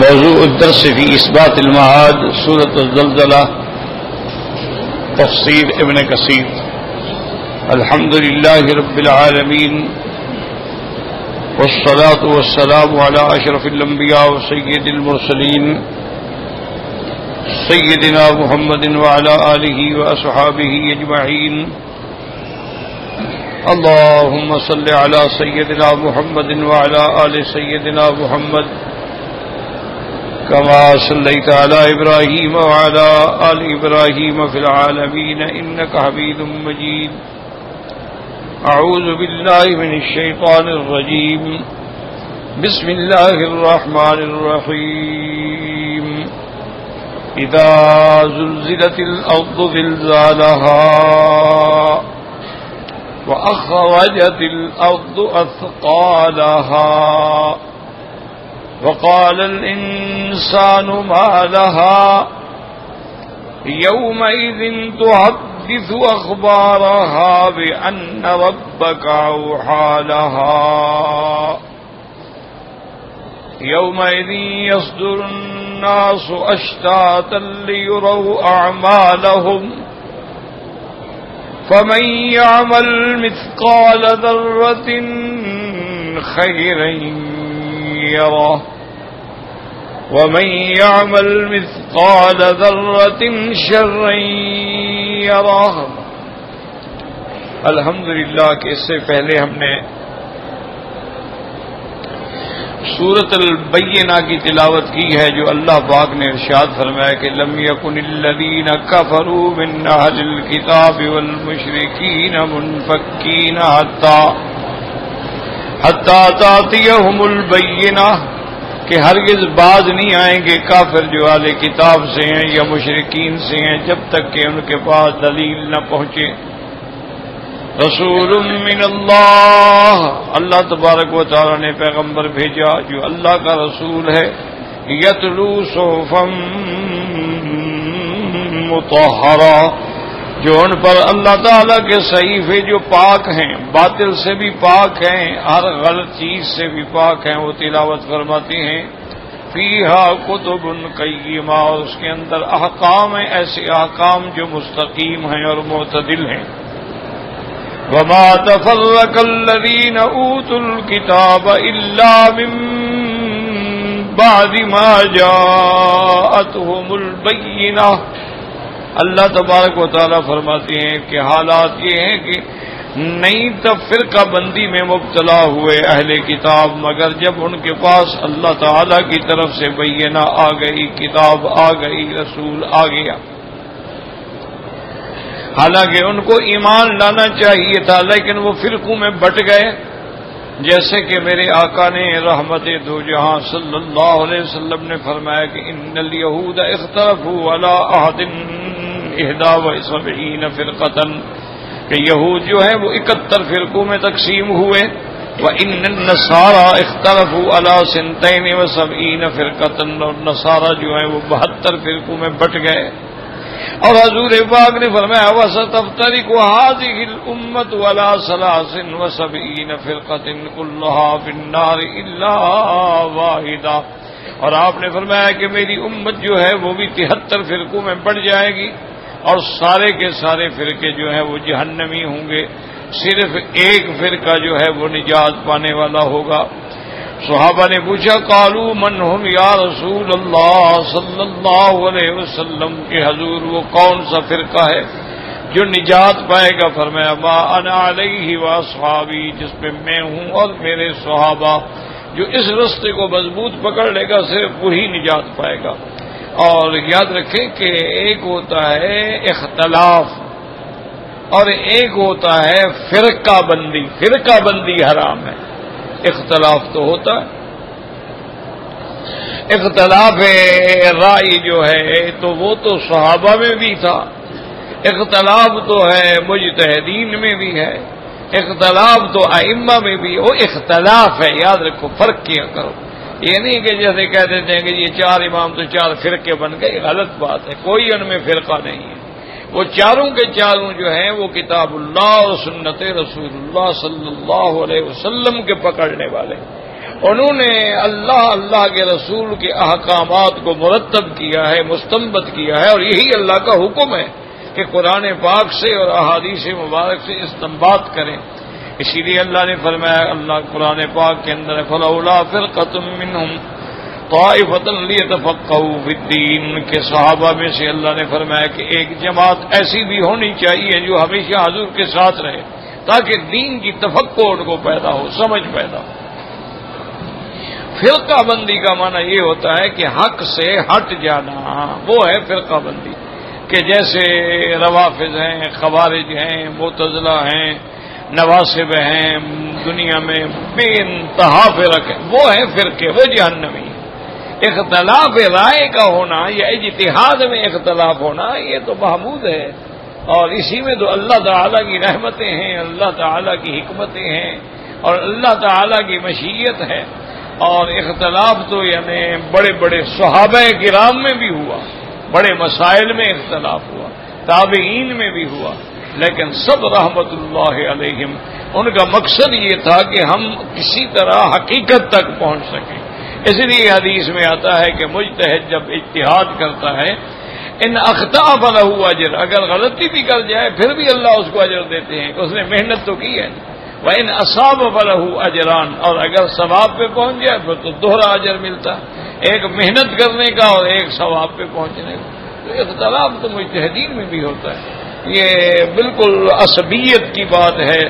موضوع الدرس في إثبات المعاد سورة الزلزلة تفسير ابن كثير. الحمد لله رب العالمين والصلاة والسلام على أشرف الأنبياء وسيد المرسلين سيدنا محمد وعلى آله وأصحابه أجمعين. اللهم صل على سيدنا محمد وعلى آل سيدنا محمد كما صليت على إبراهيم وعلى آل إبراهيم في العالمين إنك حميد مجيد. أعوذ بالله من الشيطان الرجيم. بسم الله الرحمن الرحيم. إذا زلزلت الأرض زلزالها وأخرجت الأرض أثقالها وقال الإنسان ما لها يومئذ تحدث أخبارها بأن ربك أوحى لها يومئذ يصدر الناس أشتاتا ليروا أعمالهم فمن يعمل مثقال ذرة خيرا يره ومن يعمل مثقال ذرة شرا يره. الحمدللہ کہ اس سے پہلے ہم نے سورۃ البینہ کی تلاوت کی ہے جو اللہ پاک نے ارشاد فرمایا کہ لم یکن الذین کفروا من اہل الکتاب والمشرکین منفکین حتی تأتیہم البینہ کہ ہرگز باز نہیں آئیں گے کافر جو اہل کتاب سے ہیں یا مشرکین سے ہیں جب تک کہ ان کے پاس دلیل نہ پہنچے. رسول من اللہ، اللہ تبارک و تعالی نے پیغمبر بھیجا جو اللہ کا رسول ہے. یتلو صحفا مطہرہ، جو ان پر اللہ تعالی کے صحیفے جو پاک ہیں، باطل سے بھی پاک ہیں، ہر غلط چیز سے بھی پاک ہیں، وہ تلاوت فرماتی ہیں. فیہا کتب قیمہ، اور اس کے اندر احکام ہیں، ایسے احکام جو مستقیم ہیں اور معتدل ہیں. وما تفرق الذين اوتوا الكتاب الا من بعد ما جاءتهم البينة. اللہ تبارک و تعالیٰ فرماتے ہیں کہ حالات یہ ہیں کہ نئی فرقہ بندی میں مبتلا ہوئے اہل کتاب مگر جب ان کے پاس اللہ تعالیٰ کی طرف سے بینہ آ گئی، کتاب آ گئی، رسول آ گیا. حالانکہ ان کو ایمان لانا چاہیے تھا لیکن وہ فرقوں میں بٹ گئے. جیسے کہ میرے آقا نے رحمت دو جہاں صلی اللہ علیہ وسلم نے فرمایا کہ ان الیہود اختلفوا علی احد 71 فرقۃ، کہ یہود جو ہیں وہ 71 فرقوں میں تقسیم ہوئے. وان النصارى اختلفوا علی 72 فرقۃ، اور نصارہ جو ہیں وہ 72 فرقوں میں بٹ گئے. اور حضور پاک نے فرمایا وَسَتَفْتَرِقُ هَٰذِهِ الْأُمَّةُ عَلَىٰ 73 فِرْقَةٍ كُلُّهَا فِي النَّارِ إِلَّا وَاحِدَةً. اور آپ نے فرمایا کہ میری امت جو ہے وہ بھی 73 فرقوں میں بٹ جائے گی اور سارے کے سارے فرقے جو ہیں وہ جہنمی ہوں گے، صرف ایک فرقہ جو ہے وہ نجات پانے والا ہوگا. صحابہ نے پوچھا قالوا من ہم یا رسول اللہ صلی اللہ علیہ وسلم، کہ حضور وہ کون سا فرقہ ہے جو نجات پائے گا؟ فرمایا ما انا علیہ واصحابی، جس پہ میں ہوں اور میرے صحابہ. جو اس رستے کو مضبوط پکڑ لے گا صرف وہی نجات پائے گا. اور یاد رکھیں کہ ایک ہوتا ہے اختلاف اور ایک ہوتا ہے فرقہ بندی. فرقہ بندی حرام ہے، اختلاف تو ہوتا ہے. اختلاف رائے جو ہے تو وہ تو صحابہ میں بھی تھا، اختلاف تو ہے مجتہدین میں بھی ہے، اختلاف تو ائمہ میں بھی. وہ اختلاف ہے، یاد رکھو، فرق کیا کرو. یہ نہیں کہ جیسے کہہ دیتے ہیں کہ یہ 4 امام تو 4 فرقے بن گئے، غلط بات ہے. کوئی ان میں فرقہ نہیں ہے. وہ چاروں کے چاروں جو ہیں وہ کتاب اللہ اور سنت رسول اللہ صلی اللہ علیہ وسلم کے پکڑنے والے، انہوں نے اللہ کے رسول کے احکامات کو مرتب کیا ہے، مستنبط کیا ہے، اور یہی اللہ کا حکم ہے کہ قرآن پاک سے اور احادیث مبارک سے استنباط کریں۔ اسی لیے اللہ نے فرمایا، اللہ قرآن پاک کے اندر فلولا فرقۃ منہم طائفۃ لیتفقہوا فی الدین کے صحابہ میں سے اللہ نے فرمایا کہ ایک جماعت ایسی بھی ہونی چاہیے جو ہمیشہ حضور کے ساتھ رہے تاکہ دین کی تفقہ ان کو پیدا ہو، سمجھ پیدا ہو۔ فرقہ بندی کا معنی یہ ہوتا ہے کہ حق سے ہٹ جانا، وہ ہے فرقہ بندی، کہ جیسے روافض ہیں، خوارج ہیں، معتزلہ ہیں، نواسب ہیں، دنیا میں بے انتہا فرق ہیں، وہ ہیں فرقے، وہ جہنمی ہیں۔ اختلاف رائے کا ہونا یا اجتہاد میں اختلاف ہونا یہ تو محمود ہے، اور اسی میں تو اللہ تعالیٰ کی رحمتیں ہیں، اللہ تعالیٰ کی حکمتیں ہیں، اور اللہ تعالیٰ کی مشیت ہے۔ اور اختلاف تو یعنی بڑے بڑے صحابہ کرام میں بھی ہوا، بڑے مسائل میں اختلاف ہوا، تابعین میں بھی ہوا، لیکن سب رحمت اللہ علیہم ان کا مقصد یہ تھا کہ ہم کسی طرح حقیقت تک پہنچ سکیں۔ اس لیے حدیث میں آتا ہے کہ مجتہد جب اجتہاد کرتا ہے، ان اخطاء فلہ اجر، اگر غلطی بھی کر جائے پھر بھی اللہ اس کو اجر دیتے ہیں کہ اس نے محنت تو کی ہے۔ وَإِنْ أَصَابَ فَلَهُ أَجْرَانِ، اور اگر ثواب پہ پہنچ جائے پھر تو دوہرا اجر ملتا، ایک محنت کرنے کا اور ایک ثواب پہ پہنچنے کا۔ تو اختلاف تو مجتہدین میں بھی ہوتا ہے، یہ بالکل عصبیت کی بات ہے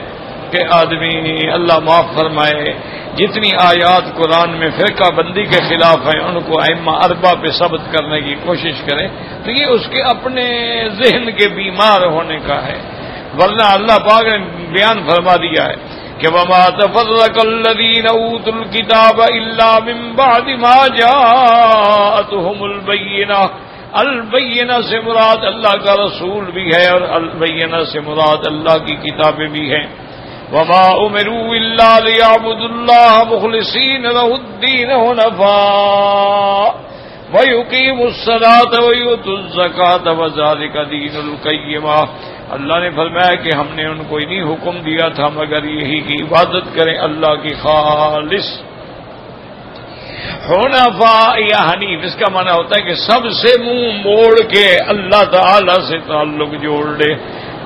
کہ آدمی اللہ معاف فرمائے جتنی آیات قرآن میں فرقہ بندی کے خلاف ہیں ان کو ائمہ اربعہ پہ ثبت کرنے کی کوشش کرے تو یہ اس کے اپنے ذہن کے بیمار ہونے کا ہے، ورنہ اللہ پاک نے بیان فرما دیا ہے کہ وَمَا تَفَرَّقَ الَّذِينَ أُوتُوا الْكِتَابَ إِلَّا مِن بَعْدِ مَا جَاءَتْهُمُ الْبَيِّنَةُ، البینہ سے مراد اللہ کا رسول بھی ہے اور البینہ سے مراد اللہ کی کتابیں بھی ہیں۔ وما امروا الا ليعبدوا الله مخلصين له الدين حنفاء ويقيموا الصلاة ويؤتوا الزكاة وذلك دين القيمة، اللہ نے فرمایا کہ ہم نے ان کو نہیں حکم دیا تھا مگر یہی کہ عبادت کریں اللہ کی خالص۔ حنفاء یا حنیف، اس کا معنی ہوتا ہے کہ سب سے منہ موڑ کے اللہ تعالی سے تعلق جوڑ لے،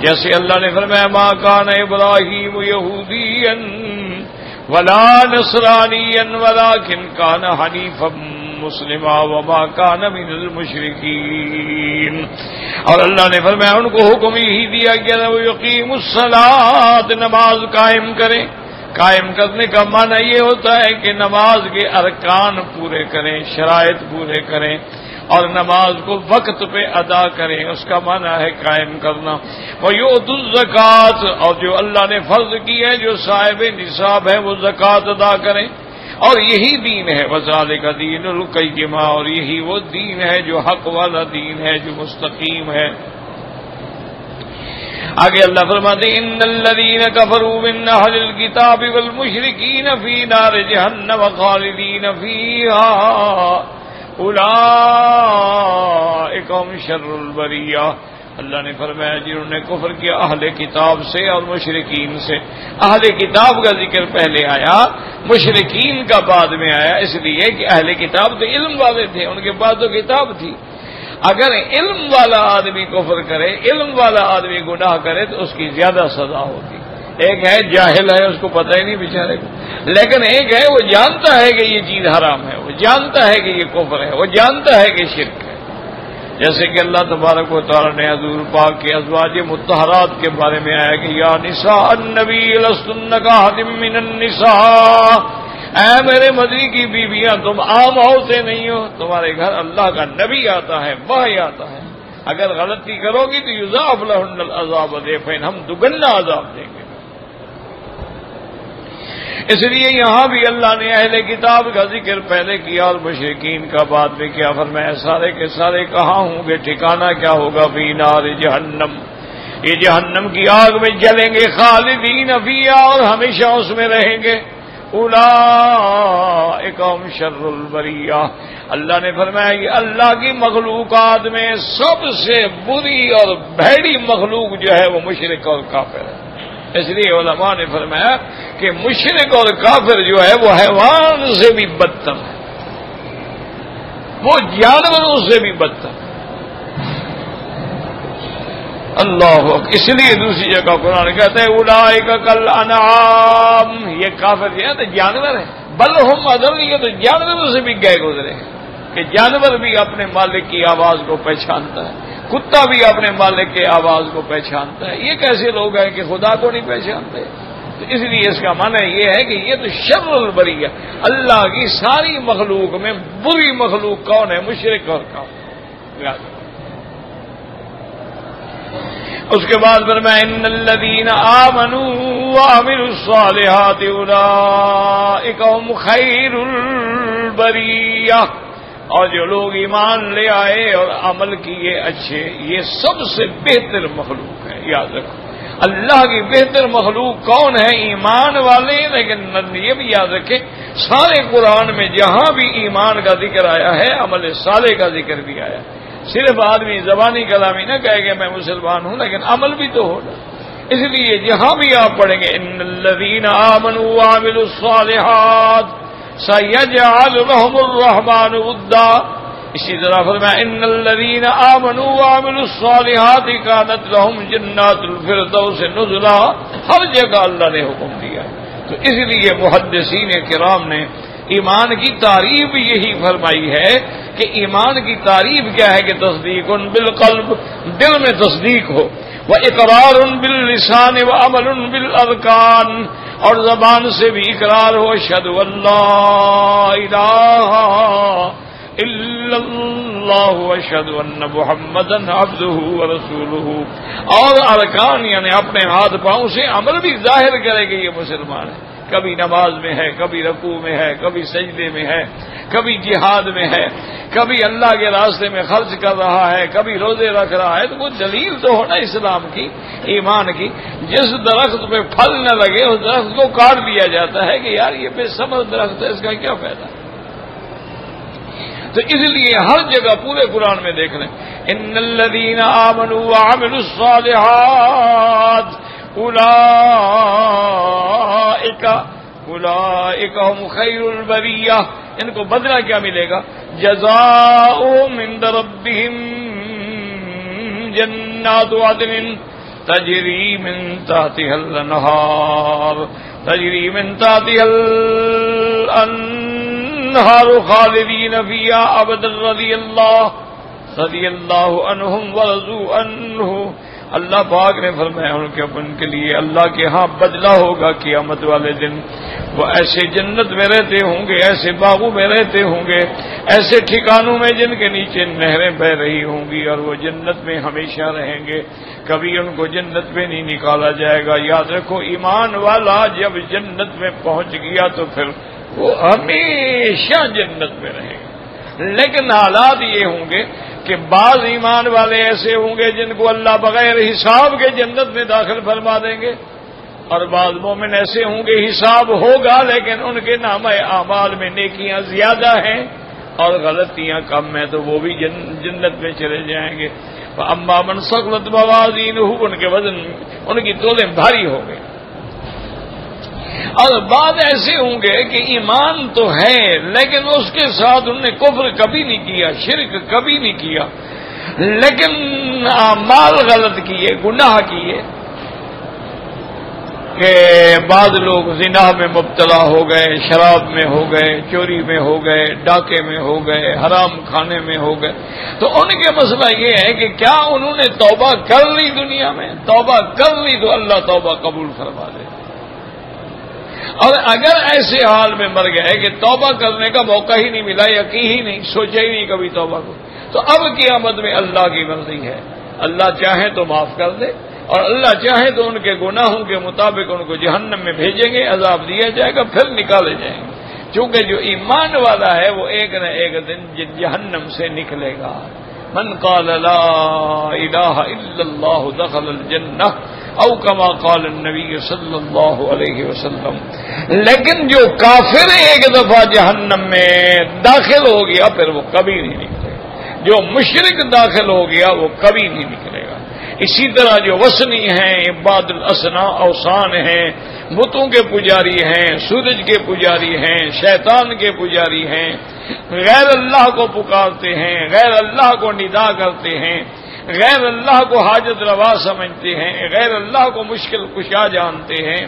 جیسے اللہ نے فرمایا ما کان ابراہیم یہودیا ولا نصرانیا ولکن کان حنیفا مسلما وما کان من المشرکین، اور اللہ نے فرمایا ان کو حکم یہی دیا کہ وہ یقیم الصلاۃ، نماز قائم کریں۔ قائم کرنے کا معنی یہ ہوتا ہے کہ نماز کے ارکان پورے کریں، شرائط پورے کریں اور نماز کو وقت پہ ادا کریں، اس کا معنی ہے قائم کرنا۔ وَيُؤْتُوا الزَّكَاةَ، اور جو اللہ نے فرض کی ہے جو صاحب نصاب ہے وہ زکوٰۃ ادا کریں، اور یہی دین ہے وَذَلِكَ دِينُ الْقَيِّمَةِ، اور یہی وہ دین ہے جو حق والا دین ہے جو مستقیم ہے۔ آگے اللہ فرماتے ہیں ان الذين كفروا من اهل الكتاب والمشركين في نار جهنم خالدين فيها اولئک هم شر البریہ، اللہ نے فرمایا جنہوں نے کفر کیا اہل کتاب سے اور مشرکین سے۔ اہل کتاب کا ذکر پہلے آیا، مشرکین کا بعد میں آیا، اس لیے کہ اہل کتاب تو علم والے تھے، ان کے پاس تو کتاب تھی۔ اگر علم والا آدمی کفر کرے، علم والا آدمی گناہ کرے تو اس کی زیادہ سزا ہوگی۔ ایک ہے جاہل ہے، اس کو پتہ ہی نہیں بیچارے کو، لیکن ایک ہے وہ جانتا ہے کہ یہ چیز حرام ہے، وہ جانتا ہے کہ یہ کفر ہے، وہ جانتا ہے کہ شرک ہے۔ جیسے کہ اللہ تبارک و تعالی نے حضور پاک کے ازواج مطہرات کے بارے میں آیا کہ یا نساء النبی لستن کاحد من النساء، اے میرے مدنی کی بیویاں تم عام عورتیں نہیں ہو، تمہارے گھر اللہ کا نبی آتا ہے، وحی آتا ہے، اگر غلطی کرو گی تو یضاعف لہن العذاب ضعفین، ہم دوگنا عذاب دیں گے۔ اس لیے یہاں بھی اللہ نے اہل کتاب کا ذکر پہلے کیا اور مشرکین کا بعد میں کیا، فرمایا سارے کے سارے کہاں ہوں گے، ٹھکانہ کیا ہوگا، فی نار جہنم، یہ جہنم کی آگ میں جلیں گے، خالدین فیہا، اور ہمیشہ اس میں رہیں گے۔ اولئک هم شر البریہ، اللہ نے فرمایا یہ اللہ کی مخلوقات میں سب سے بری اور بھیڑی مخلوق جو ہے وہ مشرک اور کافر ہے۔ اس لیے علماء نے فرمایا کہ مشرک اور کافر جو ہے وہ حیوان سے بھی بدتر ہے، وہ جانوروں سے بھی بدتر ہے۔ اللہ اکبر۔ اس لیے دوسری جگہ قرآن کہتا ہے اولئک کالانعام، یہ کافر جو ہے تو جانور ہے، بل ہم اضل، یہ تو جانوروں سے بھی گئے گزرے ہیں کہ جانور بھی اپنے مالک کی آواز کو پہچانتا ہے، کتا بھی اپنے مالک کی آواز کو پہچانتا ہے، یہ کیسے لوگ ہیں کہ خدا کو نہیں پہچانتے؟ تو اس لیے اس کا معنی یہ ہے کہ یہ تو شر البریہ، اللہ کی ساری مخلوق میں بری مخلوق کون ہے؟ مشرک اور کافر۔ اس کے بعد فرمایا ان الذین آمنوا وعملوا الصالحات اولئک هم خیر البریہ، اور جو لوگ ایمان لے آئے اور عمل کیے اچھے، یہ سب سے بہتر مخلوق ہے۔ یاد رکھو اللہ کی بہتر مخلوق کون ہے؟ ایمان والے۔ لیکن یہ بھی یاد رکھیں سارے قرآن میں جہاں بھی ایمان کا ذکر آیا ہے عمل صالح کا ذکر بھی آیا، صرف آدمی زبانی کلامی نہ کہے کہ میں مسلمان ہوں، لیکن عمل بھی تو ہوگا۔ اس لیے جہاں بھی آپ پڑھیں گے ان الذین آمنوا وعملوا الصالحات سیجعل لهم الرحمن ودا، اسی طرح فرمایا ان الذین آمنوا وعملوا الصالحات كانت لهم جنات الفردوس نزلا، ہر جگہ اللہ نے حکم دیا۔ تو اس لیے محدثین کرام نے ایمان کی تعریف یہی فرمائی ہے کہ ایمان کی تعریف کیا ہے کہ تصدیق بالقلب، دل میں تصدیق ہو، واقرار باللسان وعمل بالارکان، اور زبان سے بھی اقرار ہو اشہد ان لا الہ الا اللہ واشہد ان محمدا عبدہ ورسولہ، اور ارکان یعنی اپنے ہاتھ پاؤں سے عمل بھی ظاہر کرے کہ یہ مسلمان ہے، کبھی نماز میں ہے، کبھی رکوع میں ہے، کبھی سجدے میں ہے، کبھی جہاد میں ہے، کبھی اللہ کے راستے میں خرچ کر رہا ہے، کبھی روزے رکھ رہا ہے۔ تو وہ دلیل تو ہونا اسلام کی، ایمان کی۔ جس درخت پہ پھل نہ لگے اس درخت کو کاٹ دیا جاتا ہے کہ یار یہ بے ثمر درخت ہے، اس کا کیا فائدہ؟ تو اس لیے ہر جگہ پورے قرآن میں دیکھ لیں ان الذین آمنوا وعملوا الصالحات اولئک هم خیر البریہ، ان کو بدلہ کیا ملے گا؟ جزاؤہم عند ربہم جنات عدن تجری من تحتها الانہار خالدین فیہا ابدا رضی اللہ عنہم ورضوا عنہ۔ اللہ پاک نے فرمایا ان کے لیے اللہ کے ہاں بدلہ ہوگا قیامت والے دن، وہ ایسے جنت میں رہتے ہوں گے، ایسے باغوں میں رہتے ہوں گے، ایسے ٹھکانوں میں جن کے نیچے نہریں بہ رہی ہوں گی، اور وہ جنت میں ہمیشہ رہیں گے، کبھی ان کو جنت میں نہیں نکالا جائے گا۔ یاد رکھو ایمان والا جب جنت میں پہنچ گیا تو پھر وہ ہمیشہ جنت میں رہے گا۔ لیکن حالات یہ ہوں گے کہ بعض ایمان والے ایسے ہوں گے جن کو اللہ بغیر حساب کے جنت میں داخل فرما دیں گے، اور بعض مومن ایسے ہوں گے حساب ہوگا لیکن ان کے نامہ اعمال میں نیکیاں زیادہ ہیں اور غلطیاں کم ہیں، تو وہ بھی جنت میں چلے جائیں گے۔ اما من ثقلت موازینہ، ان کے وزن، ان کی تولیں بھاری ہو گئے۔ اور بعض ایسے ہوں گے کہ ایمان تو ہے لیکن اس کے ساتھ انہوں نے کفر کبھی نہیں کیا، شرک کبھی نہیں کیا، لیکن اعمال غلط کیے، گناہ کیے، کہ بعض لوگ زنا میں مبتلا ہو گئے، شراب میں ہو گئے، چوری میں ہو گئے، ڈاکے میں ہو گئے، حرام کھانے میں ہو گئے۔ تو ان کے مسئلہ یہ ہے کہ کیا انہوں نے توبہ کر لی؟ دنیا میں توبہ کر لی تو اللہ توبہ قبول فرما دے، اور اگر ایسے حال میں مر گئے کہ توبہ کرنے کا موقع ہی نہیں ملا یا کی ہی نہیں، سوچا ہی نہیں کبھی توبہ کو، تو اب قیامت میں اللہ کی مرضی ہے، اللہ چاہے تو معاف کر دے، اور اللہ چاہے تو ان کے گناہوں کے مطابق ان کو جہنم میں بھیجیں گے، عذاب دیا جائے گا، پھر نکالے جائیں گے، چونکہ جو ایمان والا ہے وہ ایک نہ ایک دن جہنم سے نکلے گا۔ من قال لا الہ الا اللہ دخل الجنہ، او کما قال النبی صلی اللہ علیہ وسلم. لیکن جو کافر ایک دفعہ جہنم میں داخل ہو گیا پھر وہ کبھی نہیں نکلے گا. جو مشرک داخل ہو گیا وہ کبھی نہیں نکلے گا. اسی طرح جو وثنی ہیں، عباد الاسنا، اوثان ہیں، بتوں کے پجاری ہیں، سورج کے پجاری ہیں، شیطان کے پجاری ہیں، غیر اللہ کو پکارتے ہیں، غیر اللہ کو ندا کرتے ہیں، غیر اللہ کو حاجت روا سمجھتے ہیں، غیر اللہ کو مشکل کشا جانتے ہیں،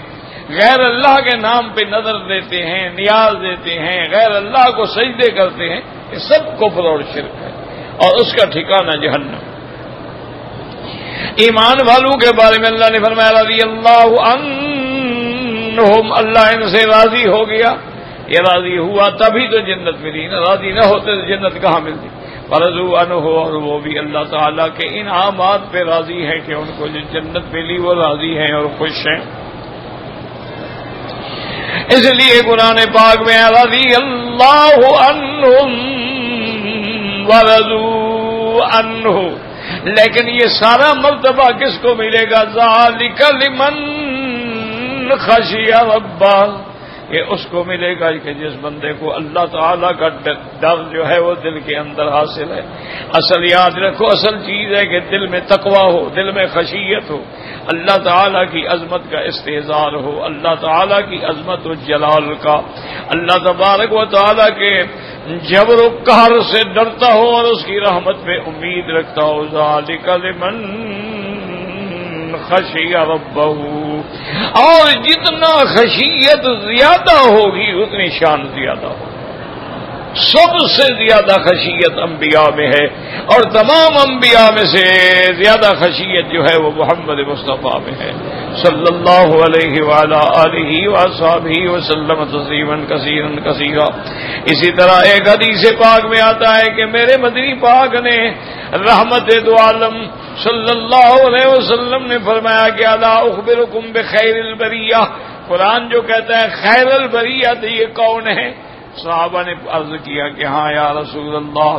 غیر اللہ کے نام پہ نظر دیتے ہیں، نیاز دیتے ہیں، غیر اللہ کو سجدے کرتے ہیں، یہ سب کفر اور شرک ہے اور اس کا ٹھکانہ جہنم. ایمان والوں کے بارے میں اللہ نے فرمایا رضی اللہ عنہم، اللہ ان سے راضی ہو گیا. یہ راضی ہوا تبھی تو جنت ملی نا، راضی نہ ہوتے تو جنت کہاں ملتی. فرضوا عنہ، اور وہ بھی اللہ تعالیٰ کے انعامات پہ راضی ہے کہ ان کو جو جنت ملی وہ راضی ہیں اور خوش ہیں. اس لیے قرآن پاک میں رضی اللہ عنہم ورضوا عنہ. لیکن یہ سارا مرتبہ کس کو ملے گا؟ ذالک لمن خشی ربہ، یہ اس کو ملے گا کہ جس بندے کو اللہ تعالیٰ کا ڈر جو ہے وہ دل کے اندر حاصل ہے. اصل یاد رکھو، اصل چیز ہے کہ دل میں تقویٰ ہو، دل میں خشیت ہو، اللہ تعالیٰ کی عظمت کا استحضار ہو، اللہ تعالیٰ کی عظمت و جلال کا، اللہ تبارک و تعالیٰ کے جبر و قہر سے ڈرتا ہو اور اس کی رحمت پہ امید رکھتا ہو. ذالک لمن خشی ربہ، اور جتنا خشیت زیادہ ہوگی اتنی شان زیادہ ہوگی. سب سے زیادہ خشیت انبیاء میں ہے اور تمام انبیاء میں سے زیادہ خشیت جو ہے وہ محمد مصطفیٰ میں ہے صلی اللہ علیہ وعلی آلہ وصحبہ وسلم تسلیما کثیرا کثیرا. اسی طرح ایک حدیث پاک میں آتا ہے کہ میرے مدنی پاک نے رحمت دو عالم صلی اللہ علیہ وسلم نے فرمایا کہ الا اخبرکم بخیر البریہ. قرآن جو کہتا ہے خیر البریہ تو یہ کون ہے؟ صحابہ نے عرض کیا کہ ہاں یا رسول اللہ.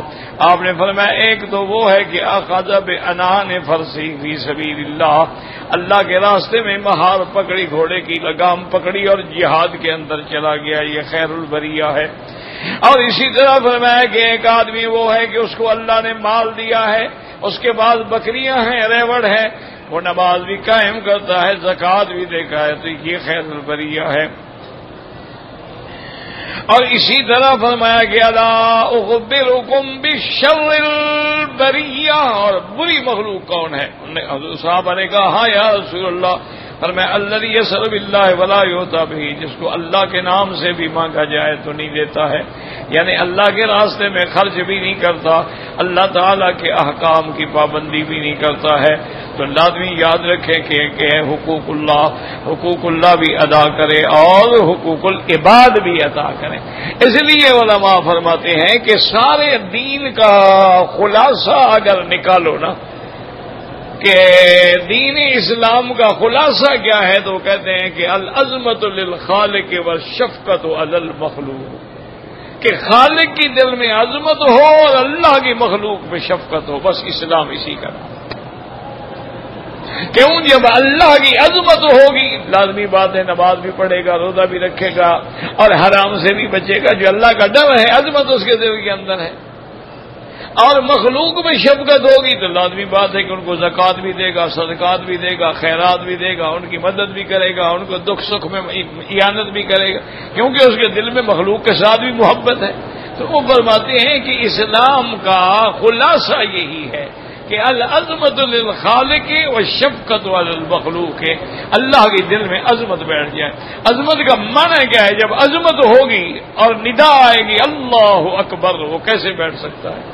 آپ نے فرمایا ایک تو وہ ہے کہ اخذ بعنان فرسی فی سبیل اللہ، اللہ کے راستے میں مہار پکڑی، گھوڑے کی لگام پکڑی اور جہاد کے اندر چلا گیا، یہ خیر البریہ ہے. اور اسی طرح فرمایا کہ ایک آدمی وہ ہے کہ اس کو اللہ نے مال دیا ہے، اس کے بعد بکریاں ہیں، ریوڑ ہے، وہ نماز بھی قائم کرتا ہے، زکوٰۃ بھی دیتا ہے، تو یہ خیر البریہ ہے. اور اسی طرح فرمایا کہ الا اخبرکم بشر البریہ، اور بری مخلوق کون ہے؟ صحابہ نے کہا ہاں یا رسول اللہ. فرمایا الذی یسأل باللہ ولا یؤتی بہ، جس کو اللہ کے نام سے بھی مانگا جائے تو نہیں دیتا ہے، یعنی اللہ کے راستے میں خرچ بھی نہیں کرتا، اللہ تعالیٰ کے احکام کی پابندی بھی نہیں کرتا ہے. تو لازمی یاد رکھیں کہ حقوق اللہ بھی ادا کرے اور حقوق العباد بھی ادا کریں. اس لیے علماء فرماتے ہیں کہ سارے دین کا خلاصہ اگر نکالو نا کہ دین اسلام کا خلاصہ کیا ہے تو کہتے ہیں کہ العظمت للخالق والشفقت علی المخلوق، کہ خالق کی دل میں عظمت ہو اور اللہ کی مخلوق میں شفقت ہو، بس اسلام اسی کا نام. کیوں؟ جب اللہ کی عظمت ہوگی لازمی بات ہے نماز بھی پڑھے گا، روزہ بھی رکھے گا اور حرام سے بھی بچے گا. جو اللہ کا ڈر ہے، عظمت اس کے دل کے اندر ہے. اور مخلوق میں شفقت ہوگی تو لازمی بات ہے کہ ان کو زکوٰۃ بھی دے گا، صدقات بھی دے گا، خیرات بھی دے گا، ان کی مدد بھی کرے گا، ان کو دکھ سکھ میں اعانت بھی کرے گا، کیونکہ اس کے دل میں مخلوق کے ساتھ بھی محبت ہے. تو وہ فرماتے ہیں کہ اسلام کا خلاصہ یہی ہے کہ العظمت للخالق والشفقت علی المخلوق، اللہ کے دل میں عظمت بیٹھ جائے. عظمت کا معنی کیا ہے؟ جب عظمت ہوگی اور ندا آئے گی اللہ اکبر، وہ کیسے بیٹھ سکتا ہے؟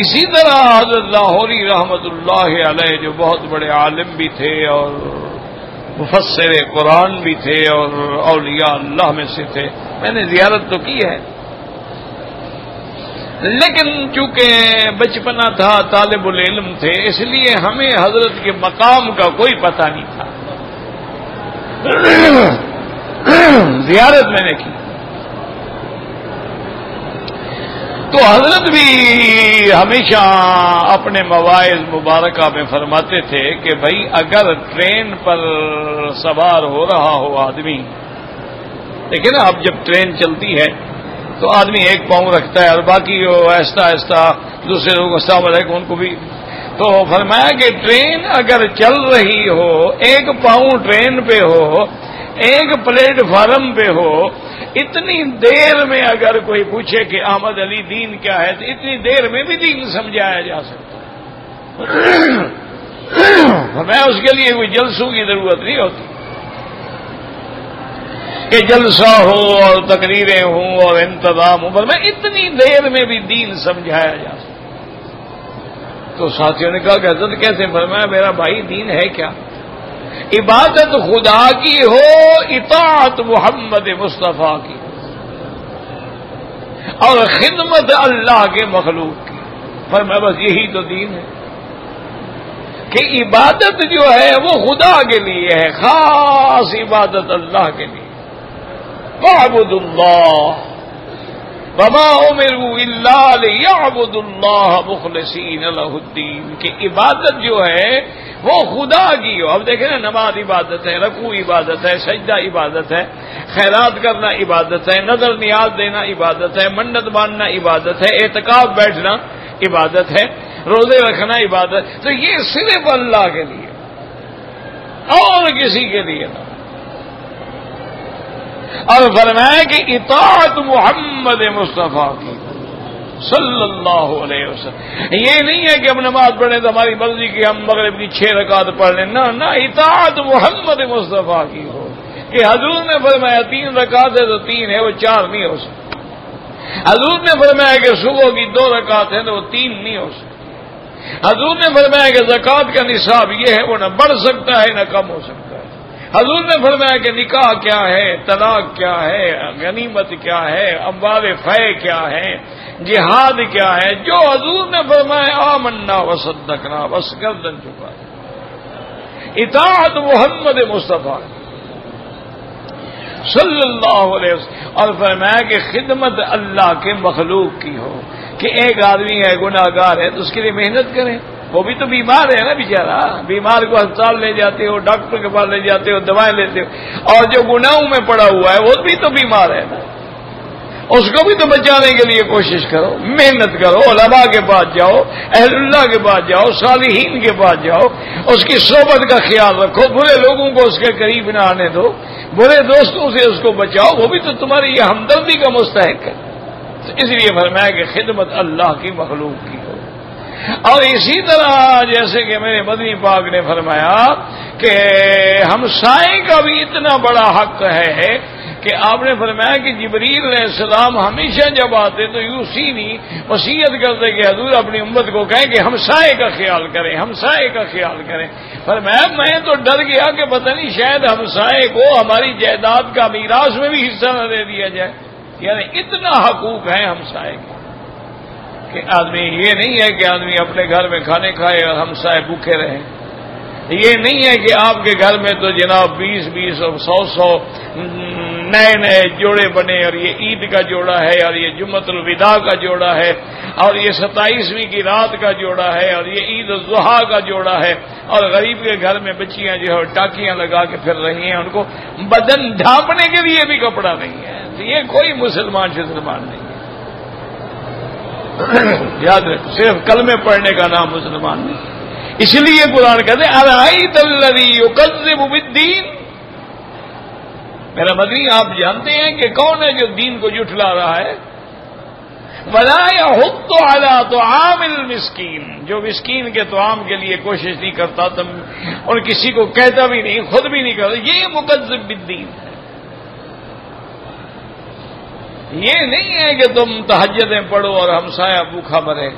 اسی طرح حضرت لاہوری رحمت اللہ علیہ جو بہت بڑے عالم بھی تھے اور مفسر قرآن بھی تھے اور اولیاء اللہ میں سے تھے، میں نے زیارت تو کی ہے، لیکن چونکہ بچپنا تھا، طالب العلم تھے، اس لیے ہمیں حضرت کے مقام کا کوئی پتہ نہیں تھا. زیارت میں نے کی. تو حضرت بھی ہمیشہ اپنے مواعظ مبارکہ میں فرماتے تھے کہ بھائی اگر ٹرین پر سوار ہو رہا ہو آدمی، دیکھیں نا اب جب ٹرین چلتی ہے تو آدمی ایک پاؤں رکھتا ہے اور باقی وہ آہستہ آہستہ دوسرے لوگ السلام علیکم ان کو بھی، تو فرمایا کہ ٹرین اگر چل رہی ہو، ایک پاؤں ٹرین پہ ہو، ایک پلیٹ فارم پہ ہو، اتنی دیر میں اگر کوئی پوچھے کہ احمد علی دین کیا ہے تو اتنی دیر میں بھی دین سمجھایا جا سکتا ہے۔ اس کے لیے کوئی جلسوں کی ضرورت نہیں ہوتی کہ جلسہ ہو اور تقریریں ہوں اور انتظام ہو، میں اتنی دیر میں بھی دین سمجھایا جا سکتا۔ تو ساتھیوں نے کہا کہ حضرت کیسے؟ فرمایا میرا بھائی دین ہے کیا؟ عبادت خدا کی ہو، اطاعت محمد مصطفیٰ کی اور خدمت اللہ کے مخلوق کی۔ فرمایا بس یہی تو دین ہے کہ عبادت جو ہے وہ خدا کے لیے ہے، خاص عبادت اللہ کے لیے۔ وَاعْبُدُوا اللَّهَ وَمَا أُمِرُوا إِلَّا لِيَعْبُدُوا اللَّهَ مُخْلِصِينَ لَهُ الدِّينَ کہ عبادت جو ہے وہ خدا کی ہو۔ اب دیکھیں نا، نماز عبادت ہے، رکوع عبادت ہے، سجدہ عبادت ہے، خیرات کرنا عبادت ہے، نظر نیاز دینا عبادت ہے، منت باندھنا عبادت ہے، اعتکاف بیٹھنا عبادت ہے، روزے رکھنا عبادت، تو یہ صرف اللہ کے لیے اور کسی کے لیے نہ۔ اور فرمایا کہ اطاعت محمد مصطفیٰ کی صلی اللہ علیہ وسلم، یہ نہیں ہے کہ ہم نماز پڑھیں تو ہماری مرضی کی ہم مغرب کی 6 رکعت پڑھ لیں، نہ اطاعت محمد مصطفیٰ کی ہو کہ حضور نے فرمایا 3 رکعت ہے تو 3 ہے، وہ 4 نہیں ہو سکتی۔ حضور نے فرمایا کہ صبح کی 2 رکعت ہے تو وہ 3 نہیں ہو سکتی۔ حضور نے فرمایا کہ زکوٰۃ کا نصاب یہ ہے، وہ نہ بڑھ سکتا ہے نہ کم ہو سکتا ہے۔ حضور نے فرمایا کہ نکاح کیا ہے، طلاق کیا ہے، غنیمت کیا ہے، اموال فے کیا ہے، جہاد کیا ہے، جو حضور نے فرمایا آمنا وصدقنا، بس گردن چکا۔ اطاعت محمد مصطفیٰ صلی اللہ علیہ وسلم، اور فرمایا کہ خدمت اللہ کے مخلوق کی ہو کہ ایک آدمی ہے گناہگار ہے تو اس کے لیے محنت کریں، وہ بھی تو بیمار ہے نا بیچارہ، بیمار کو ہسپتال لے جاتے ہو، ڈاکٹر کے پاس لے جاتے ہو، دوائیں لیتے ہو، اور جو گناہوں میں پڑا ہوا ہے وہ بھی تو بیمار ہے نا، اس کو بھی تو بچانے کے لیے کوشش کرو، محنت کرو، علماء کے پاس جاؤ، اہل اللہ کے پاس جاؤ، صالحین کے پاس جاؤ، اس کی صحبت کا خیال رکھو، برے لوگوں کو اس کے قریب نہ آنے دو، برے دوستوں سے اس کو بچاؤ، وہ بھی تو تمہاری یہ ہمدردی کا مستحق ہے۔ اس لیے فرمایا کہ خدمت اللہ کی مخلوق کی ہو۔ اور اسی طرح جیسے کہ میرے مدنی پاک نے فرمایا کہ ہمسائے کا بھی اتنا بڑا حق ہے کہ آپ نے فرمایا کہ جبریل علیہ السلام ہمیشہ جب آتے تو یوسینی وصیت کرتے کہ حضور اپنی امت کو کہیں کہ ہمسائے کا خیال کریں، ہمسائے کا خیال کریں۔ فرمایا میں تو ڈر گیا کہ پتہ نہیں شاید ہمسائے کو ہماری جائیداد کا میراث میں بھی حصہ نہ دے دیا جائے، یعنی اتنا حقوق ہے ہمسائے کے کہ آدمی، یہ نہیں ہے کہ آدمی اپنے گھر میں کھانے کھائے اور ہمسائے بھوکے رہیں، یہ نہیں ہے کہ آپ کے گھر میں تو جناب 20 اور 100 نئے جوڑے بنے اور یہ عید کا جوڑا ہے اور یہ جمعۃ الوداع کا جوڑا ہے اور یہ 27ویں کی رات کا جوڑا ہے اور یہ عید الضحیٰ کا جوڑا ہے، اور غریب کے گھر میں بچیاں جو ہے ٹاکیاں لگا کے پھر رہی ہیں، ان کو بدن ڈھانپنے کے لیے بھی کپڑا نہیں ہے، تو یہ کوئی مسلمان نہیں ہے۔ یاد رکھ، صرف کلمے پڑھنے کا نام مسلمان نہیں، اس لیے قرآن کہتے ہیں ارأیت الذی یکذب بالدین، میرا مدنی آپ جانتے ہیں کہ کون ہے جو دین کو جھٹلا رہا ہے؟ ولا یحض علی طعام المسکین، جو مسکین کے طعام کے لیے کوشش نہیں کرتا تم، اور کسی کو کہتا بھی نہیں، خود بھی نہیں کرتا، یہ مکذب بالدین ہے۔ یہ نہیں ہے کہ تم تہجدیں پڑھو اور ہمسایہ بھوکھا مرے،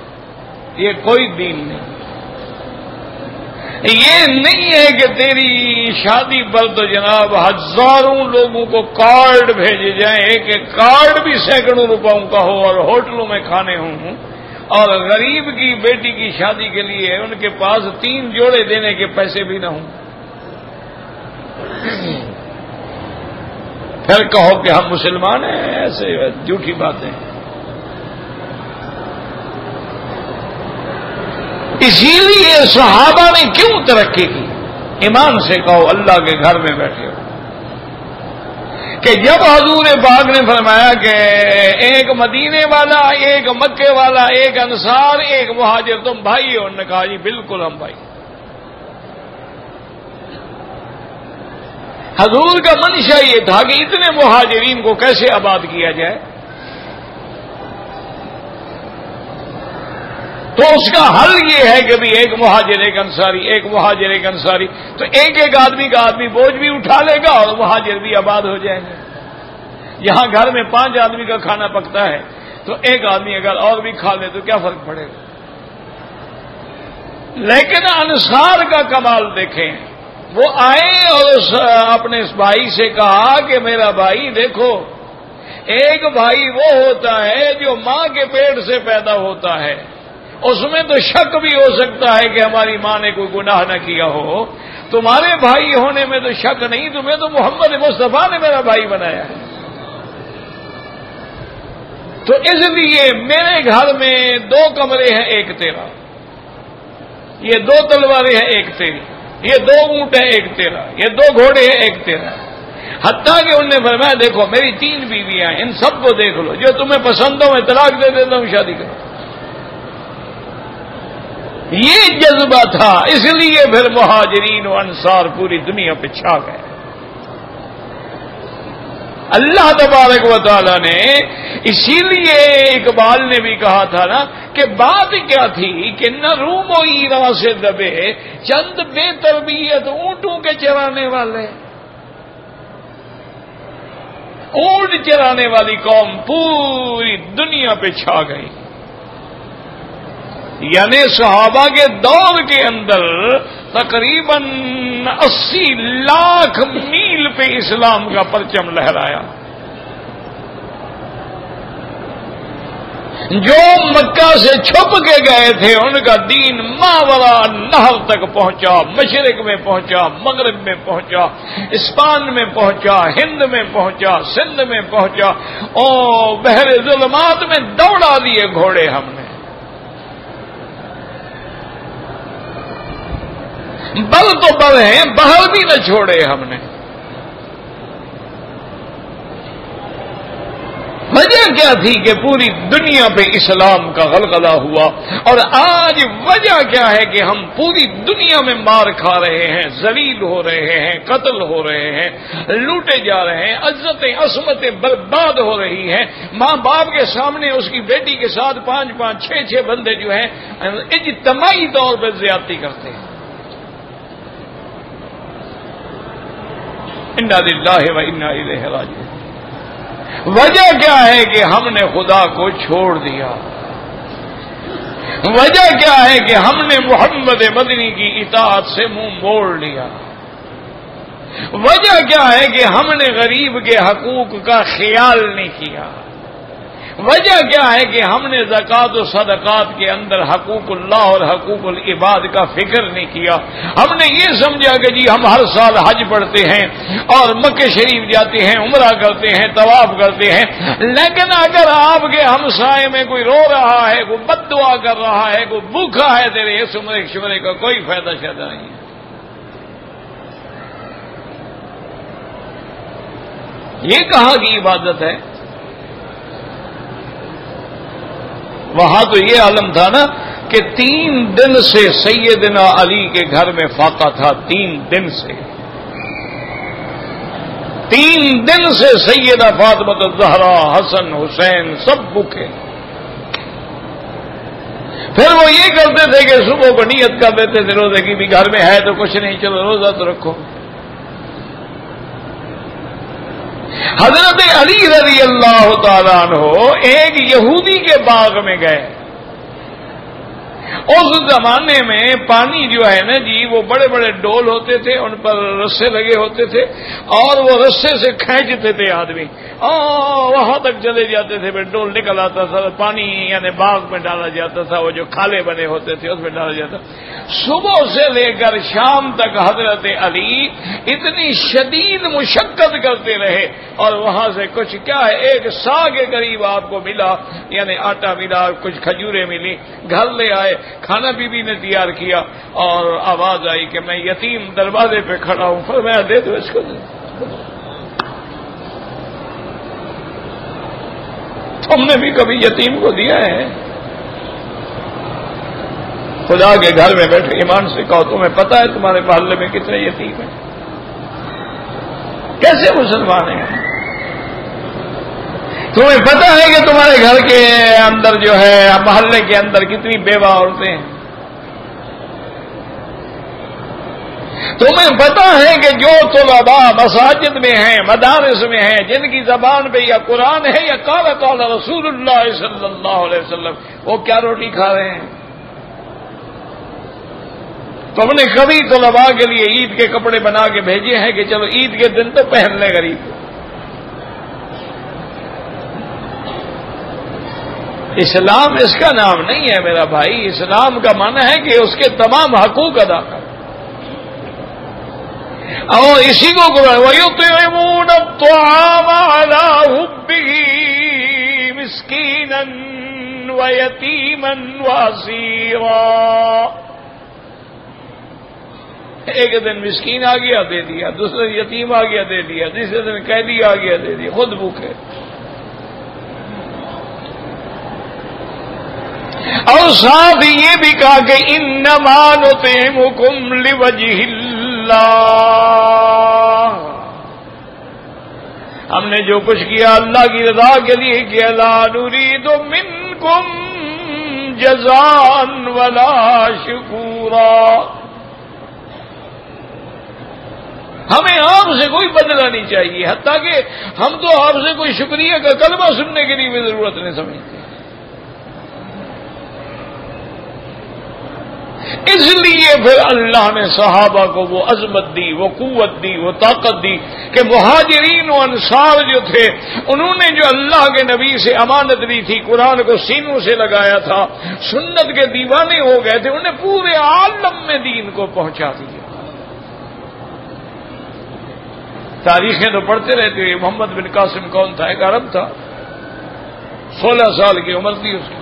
یہ کوئی دین نہیں۔ یہ نہیں ہے کہ تیری شادی پر تو جناب ہزاروں لوگوں کو کارڈ بھیجے جائیں، ایک ایک کارڈ بھی سینکڑوں روپوں کا ہو اور ہوٹلوں میں کھانے ہوں، اور غریب کی بیٹی کی شادی کے لیے ان کے پاس 3 جوڑے دینے کے پیسے بھی نہ ہوں، پھر کہو کہ ہم مسلمان ہیں، ایسے جھوٹی باتیں۔ اسی لیے صحابہ نے کیوں ترقی کی؟ ایمان سے کہو، اللہ کے گھر میں بیٹھے ہو کہ جب حضور پاک نے فرمایا کہ ایک مدینے والا، ایک مکے والا، ایک انصار، ایک مہاجر، تم بھائی ہو؟ انہوں نے کہا جی بالکل ہم بھائی۔ حضور کا منشا یہ تھا کہ اتنے مہاجرین کو کیسے آباد کیا جائے، تو اس کا حل یہ ہے کہ بھی ایک مہاجر ایک انصاری، ایک مہاجر ایک انصاری، تو ایک ایک آدمی کا آدمی بوجھ بھی اٹھا لے گا اور مہاجر بھی آباد ہو جائیں گے۔ یہاں گھر میں 5 آدمی کا کھانا پکتا ہے تو ایک آدمی اگر اور بھی کھا لے تو کیا فرق پڑے گا؟ لیکن انصار کا کمال دیکھیں، وہ آئے اور اپنے اس بھائی سے کہا کہ میرا بھائی دیکھو، ایک بھائی وہ ہوتا ہے جو ماں کے پیٹ سے پیدا ہوتا ہے، اس میں تو شک بھی ہو سکتا ہے کہ ہماری ماں نے کوئی گناہ نہ کیا ہو، تمہارے بھائی ہونے میں تو شک نہیں، تمہیں تو محمد مصطفیٰ نے میرا بھائی بنایا ہے۔ تو اس لیے میرے گھر میں 2 کمرے ہیں، ایک تیرا، یہ 2 تلواریں ہیں، ایک تیری، یہ 2 اونٹ ہیں، ایک تیرا، یہ 2 گھوڑے ہیں، ایک تیرا۔ حتیٰ کہ انہوں نے فرمایا دیکھو میری 3 بیویاں ہیں، ان سب کو دیکھ لو، جو تمہیں پسند ہو میں طلاق دے دیتا ہوں، شادی کرو۔ یہ جذبہ تھا، اس لیے پھر مہاجرین و انصار پوری دنیا پہ چھا گئے۔ اللہ تبارک و تعالی نے اسی لیے اقبال نے بھی کہا تھا نا کہ بات کیا تھی کہ نہ روم و ایران سے دبے چند بے تربیت اونٹوں کے چرانے والے، اونٹ چرانے والی قوم پوری دنیا پہ چھا گئی۔ یعنی صحابہ کے دور کے اندر تقریباً 80 لاکھ میل پہ اسلام کا پرچم لہرایا۔ جو مکہ سے چھپ کے گئے تھے ان کا دین ماورا نہر تک پہنچا، مشرق میں پہنچا، مغرب میں پہنچا، اسپان میں پہنچا، ہند میں پہنچا، سندھ میں پہنچا، اور بحر ظلمات میں دوڑا دیے گھوڑے ہم نے۔ بل تو بل ہیں، باہر بھی نہ چھوڑے ہم نے۔ وجہ کیا تھی کہ پوری دنیا پہ اسلام کا غلغلہ ہوا، اور آج وجہ کیا ہے کہ ہم پوری دنیا میں مار کھا رہے ہیں، ذلیل ہو رہے ہیں، قتل ہو رہے ہیں، لوٹے جا رہے ہیں، عزتیں عصمتیں برباد ہو رہی ہیں۔ ماں باپ کے سامنے اس کی بیٹی کے ساتھ 5-5 6-6 بندے جو ہیں اجتماعی طور پہ زیادتی کرتے ہیں۔ انا للہ و انا الیہ راجعون۔ وجہ کیا ہے کہ ہم نے خدا کو چھوڑ دیا، وجہ کیا ہے کہ ہم نے محمد مدنی کی اطاعت سے منہ موڑ لیا، وجہ کیا ہے کہ ہم نے غریب کے حقوق کا خیال نہیں کیا، وجہ کیا ہے کہ ہم نے زکوٰۃ و صدقات کے اندر حقوق اللہ اور حقوق العباد کا فکر نہیں کیا۔ ہم نے یہ سمجھا کہ جی ہم ہر سال حج پڑھتے ہیں اور مکہ شریف جاتے ہیں، عمرہ کرتے ہیں، طواف کرتے ہیں، لیکن اگر آپ کے ہمسائے میں کوئی رو رہا ہے، کوئی بد دعا کر رہا ہے، کوئی بھوکا ہے، تیرے اس عمرے شمرے کا کوئی فائدہ شائدہ نہیں ہے۔ یہ کہاں کی عبادت ہے؟ وہاں تو یہ عالم تھا نا کہ 3 دن سے سیدنا علی کے گھر میں فاقہ تھا، 3 دن سے 3 دن سے سیدہ فاطمہ الزہرا، حسن، حسین سب بھوکے۔ پھر وہ یہ کرتے تھے کہ صبح کو نیت کر دیتے تھے روزے کی، بھی گھر میں ہے تو کچھ نہیں، چلو روزہ تو رکھو۔ حضرت علی رضی اللہ تعالیٰ عنہ ایک یہودی کے باغ میں گئے۔ اس زمانے میں پانی جو ہے نا جی، وہ بڑے بڑے ڈول ہوتے تھے، ان پر رسے لگے ہوتے تھے، اور وہ رسے سے کھینچتے تھے آدمی، وہاں تک چلے جاتے تھے، پھر ڈول نکل آتا تھا، پانی یعنی باغ میں ڈالا جاتا تھا، وہ جو کھالے بنے ہوتے تھے اس میں ڈالا جاتا۔ صبح سے لے کر شام تک حضرت علی اتنی شدید مشقت کرتے رہے، اور وہاں سے کچھ کیا ہے، 1 سا کے قریب آپ کو ملا، یعنی آٹا ملا، کچھ کھجوریں ملی، گھر لے آئے کھانا بی بی نے تیار کیا اور آواز آئی کہ میں یتیم دروازے پہ کھڑا ہوں، فرمایا دے دو اس کو۔ تم نے بھی کبھی یتیم کو دیا ہے؟ خدا کے گھر میں بیٹھے ایمان سے کہو تمہیں پتا ہے تمہارے محلے میں کتنے یتیم ہیں؟ کیسے مسلمان ہیں؟ تمہیں پتا ہے کہ تمہارے گھر کے اندر جو ہے محلے کے اندر کتنی بیوہ عورتیں ہیں؟ تمہیں پتا ہے کہ جو طلباء مساجد میں ہیں، مدارس میں ہیں، جن کی زبان پہ یا قرآن ہے یا قال رسول اللہ صلی اللہ علیہ وسلم، وہ کیا روٹی کھا رہے ہیں؟ تم نے کبھی طلباء کے لیے عید کے کپڑے بنا کے بھیجے ہیں کہ چلو عید کے دن تو پہن لیں غریب؟ اسلام اس کا نام نہیں ہے میرا بھائی، اسلام کا معنی ہے کہ اس کے تمام حقوق ادا کر، اور اسی کو وَيُطْعِمُونَ الطَّعَامَ عَلَىٰ حُبِّهِ مِسْكِينًا وَيَتِيمًا وَأَسِيرًا۔ ایک دن مسکین آ گیا دے دیا، دوسرے دن یتیم آ گیا دے دیا، تیسرے دن قیدی آ گیا دے دیا، خود بھوکے۔ اور ساتھ یہ بھی کہا کہ انما نطعمکم لوجہ اللہ، ہم نے جو کچھ کیا اللہ کی رضا کے لیے کیا، لا نرید منکم جزاء ولا شکورا، ہمیں آپ سے کوئی بدلہ نہیں چاہیے، حتیٰ کہ ہم تو آپ سے کوئی شکریہ کا کلمہ سننے کے لیے بھی ضرورت نہیں سمجھتے۔ اس لیے پھر اللہ نے صحابہ کو وہ عظمت دی، وہ قوت دی، وہ طاقت دی کہ مہاجرین و انصار جو تھے انہوں نے جو اللہ کے نبی سے امانت لی تھی، قرآن کو سینوں سے لگایا تھا، سنت کے دیوانے ہو گئے تھے، انہیں پورے عالم میں دین کو پہنچا دیا۔ تاریخیں تو پڑھتے رہتے ہوئے، محمد بن قاسم کون تھا؟ ایک عرب تھا، 16 سال کی عمر تھی اس کی۔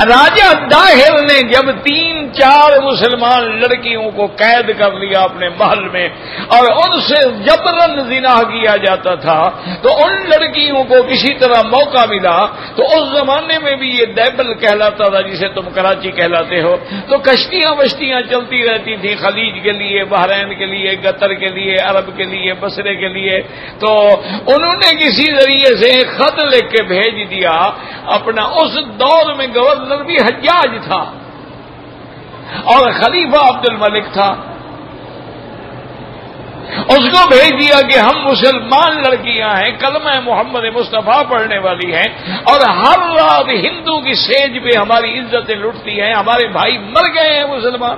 راجہ داہر نے جب 3-4 مسلمان لڑکیوں کو قید کر لیا اپنے محل میں اور ان سے جبرن زنا کیا جاتا تھا، تو ان لڑکیوں کو کسی طرح موقع ملا، تو اس زمانے میں بھی یہ دیبل کہلاتا تھا جسے تم کراچی کہلاتے ہو، تو کشتیاں وشتیاں چلتی رہتی تھیں خلیج کے لیے، بحرین کے لیے، قطر کے لیے، عرب کے لیے، بصرے کے لیے۔ تو انہوں نے کسی ذریعے سے خط لکھ کے بھیج دیا اپنا، اس دور میں گورنر بھی حجاج تھا اور خلیفہ عبد الملک تھا، اس کو بھیج دیا کہ ہم مسلمان لڑکیاں ہیں، کلمہ محمد مصطفیٰ پڑھنے والی ہیں، اور ہر رات ہندو کی سیج پہ ہماری عزتیں لٹتی ہیں، ہمارے بھائی مر گئے ہیں مسلمان۔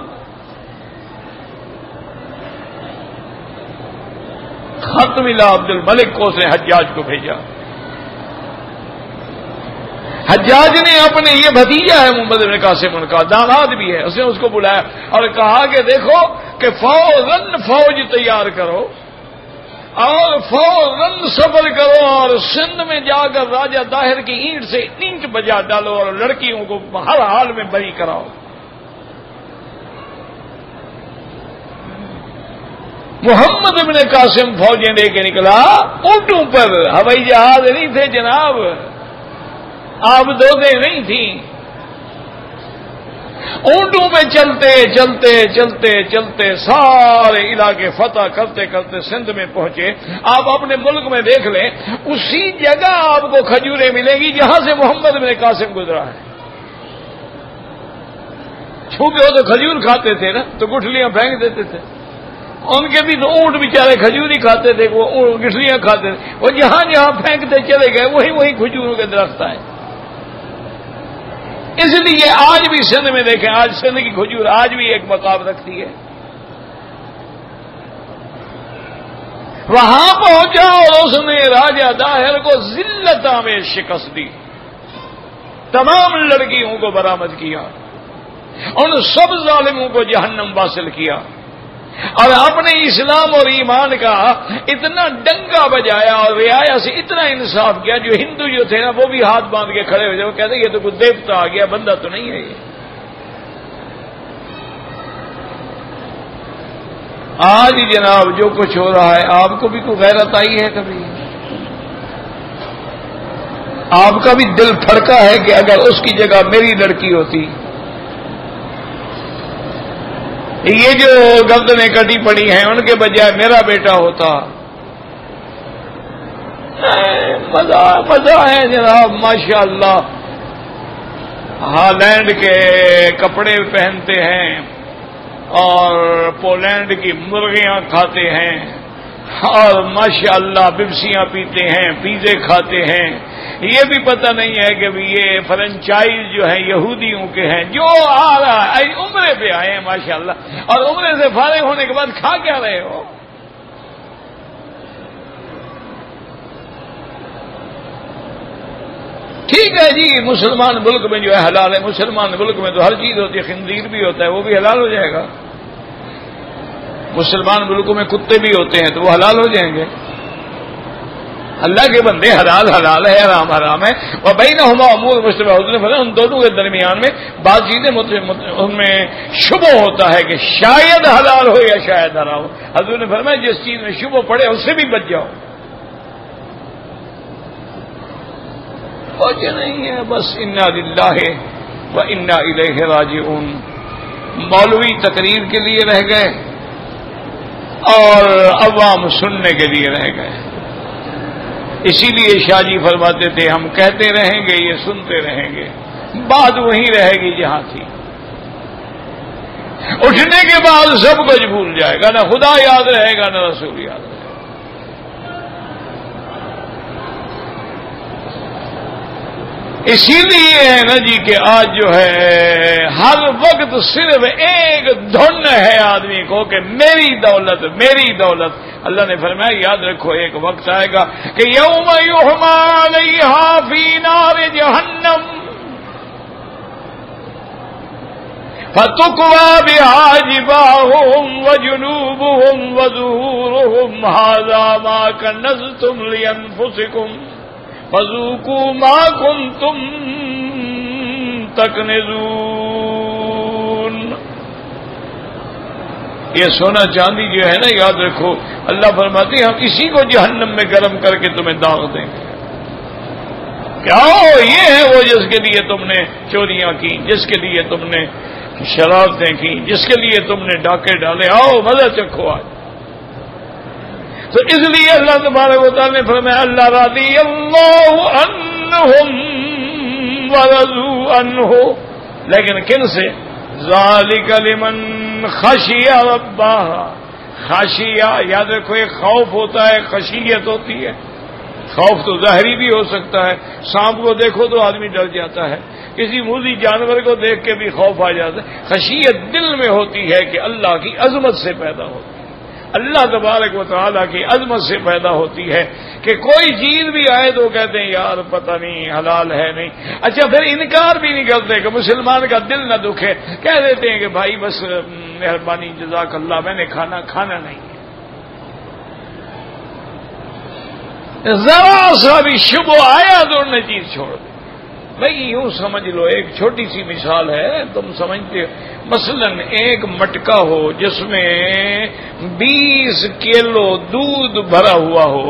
خط ملا عبد الملک کو، اس نے حجاج کو بھیجا۔ حجاج نے اپنے، یہ بھتیجا ہے محمد بن قاسم، ان کا داماد بھی ہے، اس نے اس کو بلایا اور کہا کہ دیکھو کہ فوراً فوج تیار کرو اور فوراً سفر کرو اور سندھ میں جا کر راجہ داہر کی اینٹ سے اینٹ بجا ڈالو اور لڑکیوں کو ہر حال میں بری کراؤ۔ محمد بن قاسم فوجیں لے کے نکلا، اونٹوں پر، ہوائی جہاز نہیں تھے جناب، آب دودیں نہیں تھیں، اونٹوں پہ چلتے چلتے چلتے چلتے سارے علاقے فتح کرتے کرتے سندھ میں پہنچے۔ آپ اپنے ملک میں دیکھ لیں، اسی جگہ آپ کو کھجوریں ملیں گی جہاں سے محمد بن قاسم گزرا ہے۔ چھوٹے ہو تو کھجور کھاتے تھے نا، تو گٹھلیاں پھینک دیتے تھے، ان کے بھی تو اونٹ بیچارے کھجور ہی کھاتے تھے، وہ گٹھلیاں کھاتے تھے، وہ جہاں جہاں پھینکتے چلے گئے وہی کھجوروں کے درخت آئے۔ اس لیے آج بھی سندھ میں دیکھیں، آج سندھ کی کھجور آج بھی ایک مقام رکھتی ہے۔ وہاں پہنچا اور اس نے راجہ داہر کو ذلتوں میں شکست دی، تمام لڑکیوں کو برآمد کیا، ان سب ظالموں کو جہنم واصل کیا۔ اور اپنے اسلام اور ایمان کا اتنا ڈنگا بجایا اور رعایا سے اتنا انصاف کیا، جو ہندو جو تھے نا وہ بھی ہاتھ باندھ کے کھڑے ہو جائے، وہ کہتے یہ تو کوئی دیوتا آ گیا، بندہ تو نہیں ہے یہ۔ آج جناب جو کچھ ہو رہا ہے، آپ کو بھی کوئی غیرت آئی ہے کبھی؟ آپ کا بھی دل پھڑکا ہے کہ اگر اس کی جگہ میری لڑکی ہوتی، یہ جو گردنیں کٹی پڑی ہیں ان کے بجائے میرا بیٹا ہوتا؟ مزہ ہے جناب، ماشاءاللہ۔ ہالینڈ کے کپڑے پہنتے ہیں اور پولینڈ کی مرغیاں کھاتے ہیں اور ماشاءاللہ بپسیاں پیتے ہیں، پیزے کھاتے ہیں۔ یہ بھی پتہ نہیں ہے کہ یہ فرنچائز جو ہیں یہودیوں کے ہیں، جو آ رہا ہے عمرے پہ آئے ہیں ماشاءاللہ، اور عمرے سے فارغ ہونے کے بعد کھا کیا رہے ہو؟ ٹھیک ہے جی، مسلمان ملک میں جو ہے حلال ہے، مسلمان ملک میں تو ہر چیز ہوتی ہے، خنزیر بھی ہوتا ہے، وہ بھی حلال ہو جائے گا۔ مسلمان ملکوں میں کتے بھی ہوتے ہیں تو وہ حلال ہو جائیں گے۔ اللہ کے بندے، حلال حلال ہے، حرام حرام ہے، اور بینہما امور مشتبہ، ان دونوں کے درمیان میں بعض چیزیں ان میں شبہ ہوتا ہے کہ شاید حلال ہو یا شاید حرام ہو۔ حضور نے فرمایا جس چیز میں شبہ پڑے اس سے بھی بچ جاؤ۔ کچھ نہیں ہے، بس انا للہ و انا الیہ راجعون۔ مولوی تقریر کے لیے رہ گئے اور عوام سننے کے لیے رہ گئے، اسی لیے شاہ جی فرماتے تھے ہم کہتے رہیں گے، یہ سنتے رہیں گے، بات وہیں رہے گی جہاں تھی۔ اٹھنے کے بعد سب کچھ بھول جائے گا، نہ خدا یاد رہے گا نہ رسول یاد رہے گا۔ اسی لیے ہے نا جی کہ آج جو ہے ہر وقت صرف ایک دھن ہے آدمی کو کہ میری دولت میری دولت۔ اللہ نے فرمایا یاد رکھو ایک وقت آئے گا کہ یوم یحمى علیہا فی نار جہنم فتکوی بہا جباہہم وجنوبہم وظہورہم ھذا ما کنزتم لانفسکم فذوقوا ما کنتم تکنزون۔ یہ سونا چاندی جو ہے نا یاد رکھو، اللہ فرماتے ہیں ہم اسی کو جہنم میں گرم کر کے تمہیں داغ دیں گے۔ کیا یہ ہے وہ جس کے لیے تم نے چوریاں کی، جس کے لیے تم نے شرارتیں کی، جس کے لیے تم نے ڈاکے ڈالے، آؤ مزہ چکھو آج۔ تو اس لیے اللہ تبارک و تعالیٰ نے فرمایا اللہ رضی اللہ عنہم ورضوا عنہ، لیکن کن سے؟ ذالک لمن خشی ربہ۔ خشیہ یاد رکھو، ایک خوف ہوتا ہے، خشیت ہوتی ہے۔ خوف تو ظاہری بھی ہو سکتا ہے، سانپ کو دیکھو تو آدمی ڈر جاتا ہے، کسی موذی جانور کو دیکھ کے بھی خوف آ جاتا ہے۔ خشیت دل میں ہوتی ہے کہ اللہ کی عظمت سے پیدا ہوتی ہے، اللہ تبارک و تعالیٰ کی عظمت سے پیدا ہوتی ہے کہ کوئی چیز بھی آئے تو کہتے ہیں یار پتہ نہیں حلال ہے نہیں۔ اچھا پھر انکار بھی نہیں کرتے کہ مسلمان کا دل نہ دکھے، کہہ دیتے ہیں کہ بھائی بس مہربانی جزاک اللہ، میں نے کھانا نہیں ہے۔ ذرا سا بھی شبہ آیا تو انہوں نے چیز چھوڑ دی۔ بھائی یوں سمجھ لو، ایک چھوٹی سی مثال ہے، تم سمجھتے ہو، مثلا ایک مٹکا ہو جس میں 20 کلو دودھ بھرا ہوا ہو،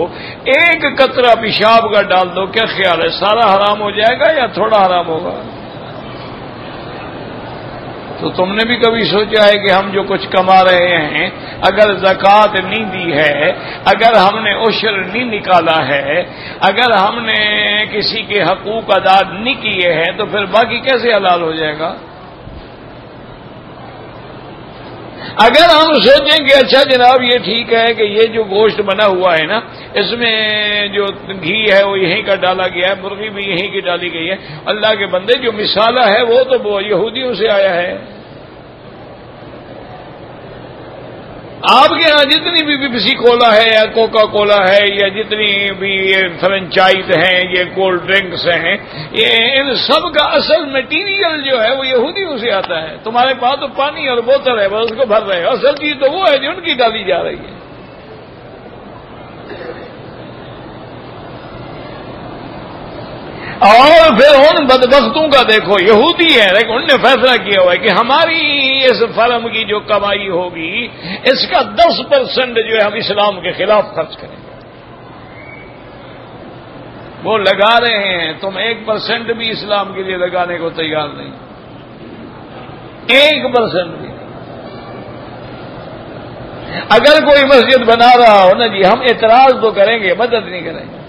ایک قطرہ پیشاب کا ڈال دو، کیا خیال ہے سارا حرام ہو جائے گا یا تھوڑا حرام ہوگا؟ تو تم نے بھی کبھی سوچا ہے کہ ہم جو کچھ کما رہے ہیں، اگر زکوٰۃ نہیں دی ہے، اگر ہم نے عشر نہیں نکالا ہے، اگر ہم نے کسی کے حقوق ادا نہیں کیے ہیں، تو پھر باقی کیسے حلال ہو جائے گا؟ اگر ہم سوچیں کہ اچھا جناب یہ ٹھیک ہے کہ یہ جو گوشت بنا ہوا ہے نا، اس میں جو گھی ہے وہ یہیں کا ڈالا گیا ہے، مرغی بھی یہیں کی ڈالی گئی ہے، اللہ کے بندے جو مسالہ ہے وہ تو یہودیوں سے آیا ہے۔ آپ کے یہاں جتنی بھی پیپسی کولا ہے یا کوکا کولا ہے یا جتنی بھی یہ فرنچائز ہیں یہ کولڈ ڈرنکس ہیں، یہ ان سب کا اصل میٹیریل جو ہے وہ یہودیوں سے آتا ہے۔ تمہارے پاس تو پانی اور بوتل ہے، بس اس کو بھر رہے ہو، اصل چیز تو وہ ہے جو ان کی ڈالی جا رہی ہے۔ اور پھر ان بدبختوں کا دیکھو، یہودی ہے لیکن انہوں نے فیصلہ کیا ہوا ہے کہ ہماری اس فرم کی جو کمائی ہوگی اس کا 10% جو ہے ہم اسلام کے خلاف خرچ کریں گے۔ وہ لگا رہے ہیں، تم 1% بھی اسلام کے لیے لگانے کو تیار نہیں، 1% بھی۔ اگر کوئی مسجد بنا رہا ہو نا جی، ہم اعتراض تو کریں گے، مدد نہیں کریں گے۔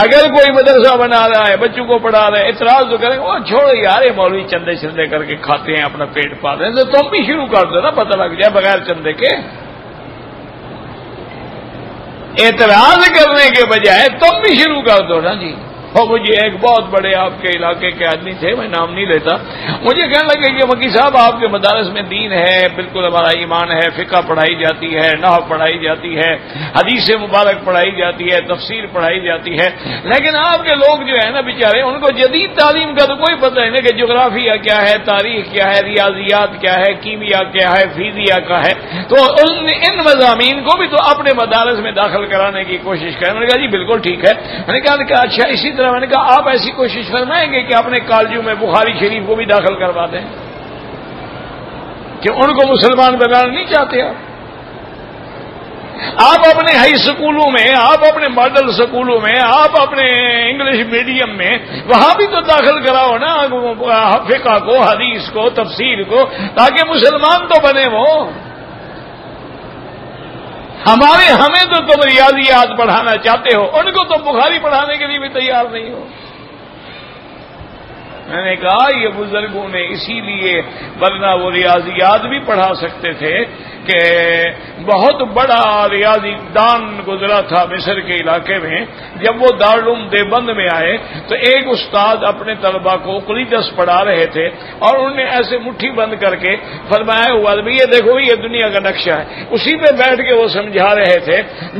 اگر کوئی مدرسہ بنا رہا ہے، بچوں کو پڑھا رہے ہیں، اعتراض تو کریں گے، وہ چھوڑو یار، یہ مولوی چندے چندے کر کے کھاتے ہیں، اپنا پیٹ پال رہے ہیں، تو تم بھی شروع کر دو نا، پتہ لگ جائے بغیر چندے کے۔ اعتراض کرنے کے بجائے تم بھی شروع کر دو نا جی۔ اور مجھے ایک بہت بڑے آپ کے علاقے کے آدمی تھے، میں نام نہیں لیتا، مجھے کہنے لگے کہ مکی صاحب آپ کے مدارس میں دین ہے، بالکل ہمارا ایمان ہے، فقہ پڑھائی جاتی ہے، نحو پڑھائی جاتی ہے، حدیث مبارک پڑھائی جاتی ہے، تفسیر پڑھائی جاتی ہے، لیکن آپ کے لوگ جو ہے نا بیچارے، ان کو جدید تعلیم کا تو کوئی پتہ ہی نہیں کہ جغرافیہ کیا ہے، تاریخ کیا ہے، ریاضیات کیا ہے، کیمیا کیا ہے، فزیا کا ہے، تو ان مضامین کو بھی تو اپنے مدارس میں داخل کرانے کی کوشش کریں۔ میں نے کہا جی بالکل ٹھیک ہے۔ میں نے کہا اچھا اسی طرح میں نے کہا آپ ایسی کوشش فرمائیں گے کہ اپنے کالجوں میں بخاری شریف کو بھی داخل کروا دیں، کہ ان کو مسلمان بنانا نہیں چاہتے آپ اپنے ہائی اسکولوں میں، آپ اپنے ماڈل اسکولوں میں، آپ اپنے انگلش میڈیم میں وہاں بھی تو داخل کراؤ نا فقہ کو، حدیث کو، تفسیر کو، تاکہ مسلمان تو بنے وہ۔ ہمیں تو تم ریاضیات پڑھانا چاہتے ہو، ان کو تم بخاری پڑھانے کے لیے بھی تیار نہیں ہو۔ میں نے کہا یہ بزرگوں نے اسی لیے، ورنہ وہ ریاضیات بھی پڑھا سکتے تھے کہ بہت بڑا ریاضی دان گزرا تھا مصر کے علاقے میں، جب وہ دارالعلوم دیوبند میں آئے تو ایک استاد اپنے طلبہ کو قلیدس پڑھا رہے تھے، اور انہوں نے ایسے مٹھی بند کر کے فرمایا ہوا بھی یہ دیکھو یہ دنیا کا نقشہ ہے، اسی پہ بیٹھ کے وہ سمجھا رہے تھے۔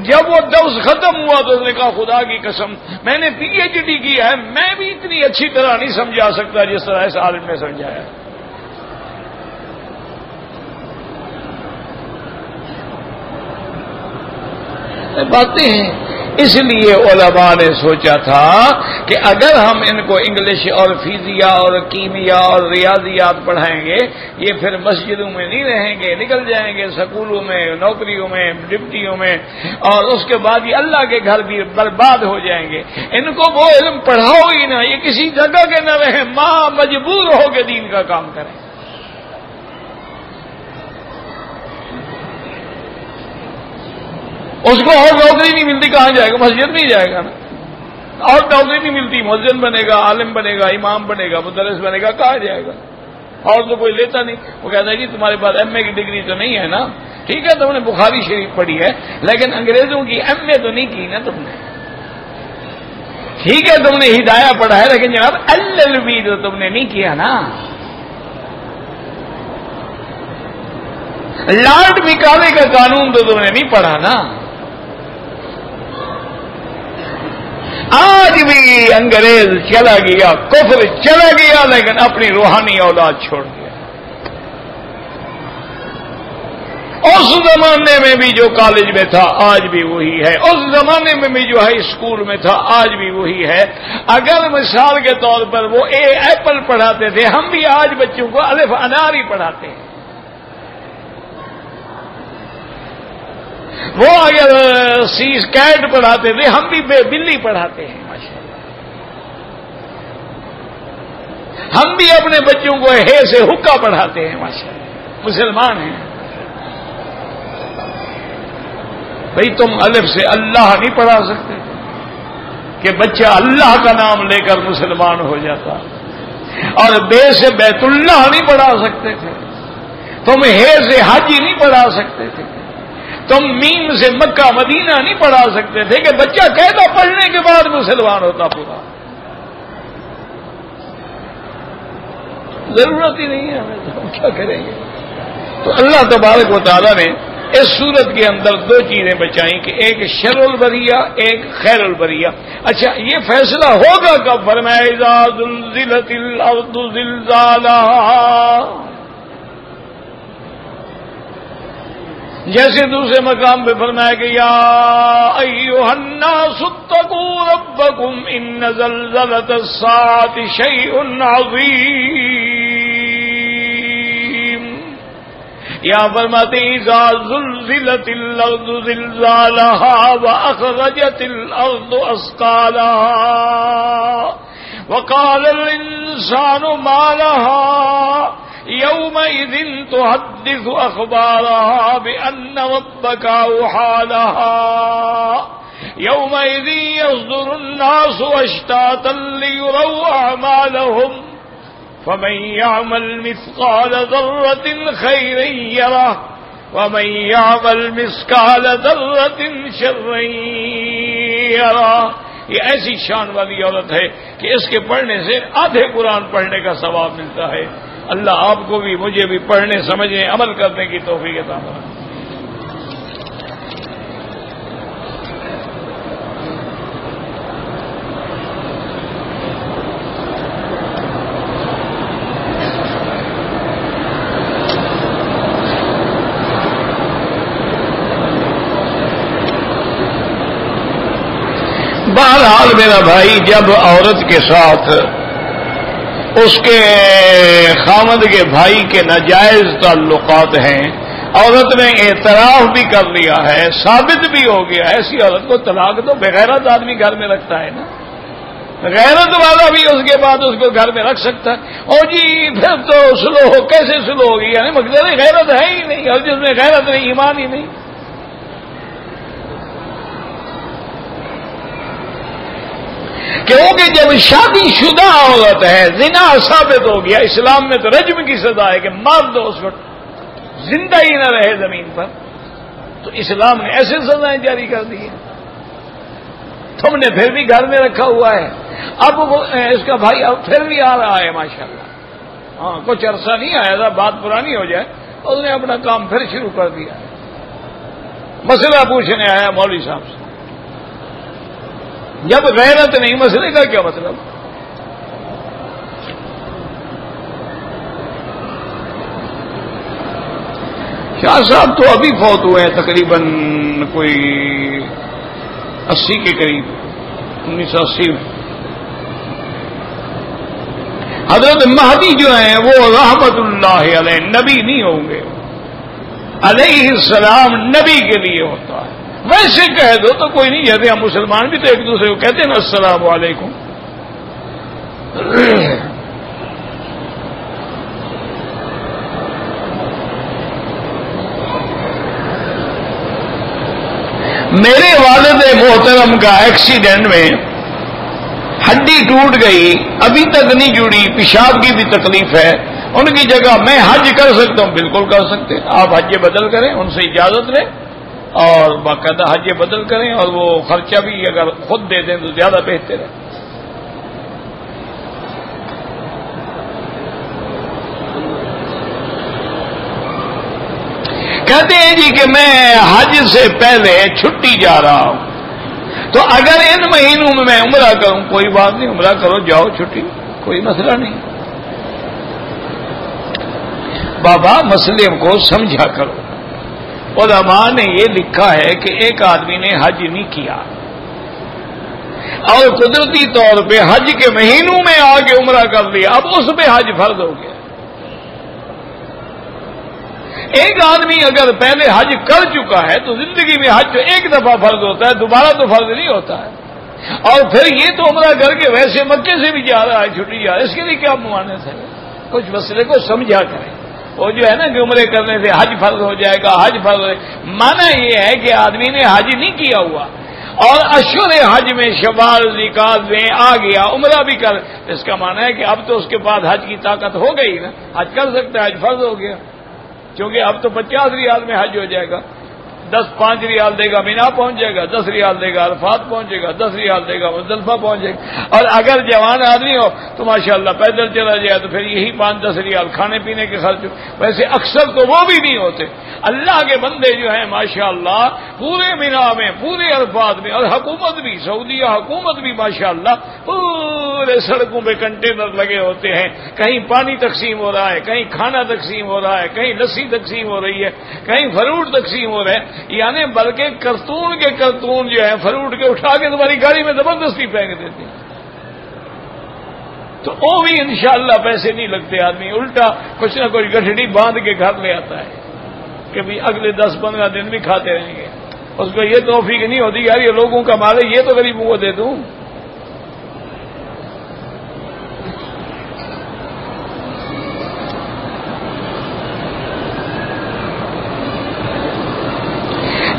جب وہ درس ختم ہوا تو اس نے کہا خدا کی قسم میں نے PhD کی ہے، میں بھی اتنی اچھی طرح نہیں سمجھا سکتا جس طرح اس عالم نے سمجھایا۔ باتیں ہیں، اس لیے علماء نے سوچا تھا کہ اگر ہم ان کو انگلش اور فزیا اور کیمیا اور ریاضیات پڑھائیں گے، یہ پھر مسجدوں میں نہیں رہیں گے، نکل جائیں گے سکولوں میں، نوکریوں میں، ڈپٹیوں میں، اور اس کے بعد یہ اللہ کے گھر بھی برباد ہو جائیں گے۔ ان کو وہ علم پڑھاؤ ہی نہ، یہ کسی جگہ کے نہ رہیں، ماں مجبور ہو کے دین کا کام کریں۔ اس کو اور نوکری نہیں ملتی، کہاں جائے گا؟ مسجد میں ہی جائے گا نا۔ اور نوکری نہیں ملتی، مؤذن بنے گا، عالم بنے گا، امام بنے گا، مدرس بنے گا، کہاں جائے گا؟ اور تو کوئی لیتا نہیں۔ وہ کہتا ہے جی تمہارے پاس MA کی ڈگری تو نہیں ہے نا، ٹھیک ہے تم نے بخاری شریف پڑھی ہے لیکن انگریزوں کی MA تو نہیں کی نا تم نے، ٹھیک ہے تم نے ہدایہ پڑھا ہے لیکن جناب LLB تو تم نے نہیں کیا نا۔ لارڈ مکالے کا قانون تو تم نے نہیں پڑھا نا۔ آج بھی انگریز چلا گیا، کفر چلا گیا، لیکن اپنی روحانی اولاد چھوڑ گیا۔ اس زمانے میں بھی جو کالج میں تھا آج بھی وہی ہے، اس زمانے میں بھی جو ہائی اسکول میں تھا آج بھی وہی ہے۔ اگر مثال کے طور پر وہ ایپل پڑھاتے تھے، ہم بھی آج بچوں کو الف انار ہی پڑھاتے ہیں۔ وہ اگر سیز کیٹ پڑھاتے تھے، ہم بھی بے بلی پڑھاتے ہیں ماشاءاللہ۔ ہم بھی اپنے بچوں کو ہے سے حکا پڑھاتے ہیں ماشاءاللہ، مسلمان ہیں۔ بھئی تم الف سے اللہ نہیں پڑھا سکتے کہ بچہ اللہ کا نام لے کر مسلمان ہو جاتا، اور بے سے بیت اللہ نہیں پڑھا سکتے تھے، تم ہے سے حاجی نہیں پڑھا سکتے تھے، تم میم سے مکہ مدینہ نہیں پڑھا سکتے تھے کہ بچہ قاعدہ پڑھنے کے بعد مسلمان ہوتا پورا۔ ضرورت ہی نہیں ہے ہمیں، تو ہم کیا کریں گے؟ تو اللہ تبارک و تعالیٰ نے اس صورت کے اندر دو چیزیں بچائیں کہ ایک شر البریہ، ایک خیر البریہ۔ اچھا یہ فیصلہ ہوگا کب؟ فرمایا اذا زلزلت الارض زلزالها، جیسے دوسرے مقام پہ فرمایا کہ یا ایھا الناس اتقوا ربکم ان زلزلۃ الساعۃ شیء عظیم، یا فرماتے اذا زلزلت الارض زلزالها واخرجت الارض اثقالها وقال الانسان ما لها يومئذ تحدث أخبارها بأن ربك أوحى لها يومئذ يصدر الناس أشتاتا ليروا أعمالهم فمن يعمل مثقال ذرة خيرا يره ومن يعمل مثقال ذرة شرا يره۔ یہ ایسی شان والی عورت ہے کہ اس کے پڑھنے سے آدھے قرآن پڑھنے کا ثواب ملتا ہے۔ اللہ آپ کو بھی مجھے بھی پڑھنے سمجھنے عمل کرنے کی توفیق عطا فرمائے۔ بہرحال میرا بھائی، جب عورت کے ساتھ اس کے خامد کے بھائی کے ناجائز تعلقات ہیں، عورت نے اعتراف بھی کر لیا ہے، ثابت بھی ہو گیا، ایسی عورت کو طلاق تو بغیرت آدمی گھر میں رکھتا ہے نا، غیرت والا بھی اس کے بعد اس کو گھر میں رکھ سکتا ہے۔ اور جی پھر تو سلو کیسے سلو ہوگی؟ یعنی مقدر غیرت ہے ہی نہیں، اور جس میں غیرت نہیں ایمان ہی نہیں۔ کیونکہ جب شادی شدہ عورت ہے، زنا ثابت ہو گیا، اسلام میں تو رجم کی سزا ہے کہ مار دو اس کو، زندہ ہی نہ رہے زمین پر، تو اسلام نے ایسے سزائیں جاری کر دی ہیں۔ تم نے پھر بھی گھر میں رکھا ہوا ہے، اب اس کا بھائی اب پھر بھی آ رہا ہے ماشاءاللہ، ہاں کچھ عرصہ نہیں آیا تھا، بات پرانی ہو جائے، اس نے اپنا کام پھر شروع کر دیا، مسئلہ پوچھنے آیا مولوی صاحب سے۔ جب غیرت نہیں، مسئلے کا کیا مطلب؟ شاہ صاحب تو ابھی فوت ہوئے ہیں، تقریباً کوئی 80 کے قریب، 1980 میں۔ حضرت مہدی جو ہیں وہ رحمت اللہ علیہ نبی نہیں ہوں گے، علیہ السلام نبی کے لیے ہوتا ہے، ویسے کہہ دو تو کوئی نہیں، جیسے ہم مسلمان بھی تو ایک دوسرے کو کہتے ہیں نا السلام علیکم۔ میرے والد محترم کا ایکسیڈنٹ میں ہڈی ٹوٹ گئی، ابھی تک نہیں جڑی، پیشاب کی بھی تکلیف ہے، ان کی جگہ میں حج کر سکتا ہوں؟ بالکل کر سکتے، آپ حج بدل کریں، ان سے اجازت لیں اور باقاعدہ حج بدل کریں، اور وہ خرچہ بھی اگر خود دے دیں تو زیادہ بہتر ہے۔ کہتے ہیں جی کہ میں حج سے پہلے چھٹی جا رہا ہوں، تو اگر ان مہینوں میں عمرہ کروں کوئی بات نہیں، عمرہ کرو، جاؤ چھٹی، کوئی مسئلہ نہیں۔ بابا مسئلے کو سمجھا کرو، علماء نے یہ لکھا ہے کہ ایک آدمی نے حج نہیں کیا اور قدرتی طور پہ حج کے مہینوں میں آ کے عمرہ کر لیا، اب اس پہ حج فرض ہو گیا۔ ایک آدمی اگر پہلے حج کر چکا ہے تو زندگی میں حج جو ایک دفعہ فرض ہوتا ہے، دوبارہ تو فرض نہیں ہوتا ہے، اور پھر یہ تو عمرہ کر کے ویسے مکے سے بھی جا رہا ہے، چھٹی جا رہا ہے، اس کے لیے کیا ممانعت ہے؟ کچھ مسئلے کو سمجھا کریں۔ وہ جو ہے نا کہ عمرے کرنے سے حج فرض ہو جائے گا، حج فرض ہو جائے گا، معنی یہ ہے کہ آدمی نے حج نہیں کیا ہوا اور اشہر حج میں شوال ذوالقعدہ میں آ گیا، عمرہ بھی کر، اس کا معنی ہے کہ اب تو اس کے بعد حج کی طاقت ہو گئی نا، حج کر سکتا ہے، حج فرض ہو گیا، کیونکہ اب تو 50 ریال میں حج ہو جائے گا۔ 5 ریال دے گا مینا پہنچ جائے گا، 10 ریال دے گا عرفات پہنچے گا، 10 ریال دے گا مزدلفہ پہنچ جائے گا۔ اور اگر جوان آدمی ہو تو ماشاءاللہ پیدل چلا جائے تو پھر یہی 5-10 ریال کھانے پینے کے خرچ۔ ویسے اکثر تو وہ بھی نہیں ہوتے۔ اللہ کے بندے جو ہیں ماشاءاللہ پورے مینا میں، پورے عرفات میں، اور حکومت بھی، سعودیہ حکومت بھی ماشاءاللہ پورے سڑکوں پہ کنٹینر لگے ہوتے ہیں، کہیں پانی تقسیم ہو رہا ہے، کہیں کھانا تقسیم ہو رہا ہے، کہیں لسی تقسیم ہو رہی ہے، کہیں فروٹ تقسیم ہو رہا ہے، یعنی بلکہ کرتون کے کرتون جو ہے فروٹ کے اٹھا کے تمہاری گاڑی میں زبردستی پھینک دیتے ہیں۔ تو وہ بھی انشاءاللہ پیسے نہیں لگتے، آدمی الٹا کچھ نہ کچھ گٹھڑی باندھ کے گھر لے آتا ہے کہ بھی اگلے 10-15 دن بھی کھاتے رہیں گے۔ اس کو یہ توفیق نہیں ہوتی یار یہ لوگوں کا مال ہے، یہ تو غریبوں کو دے دوں۔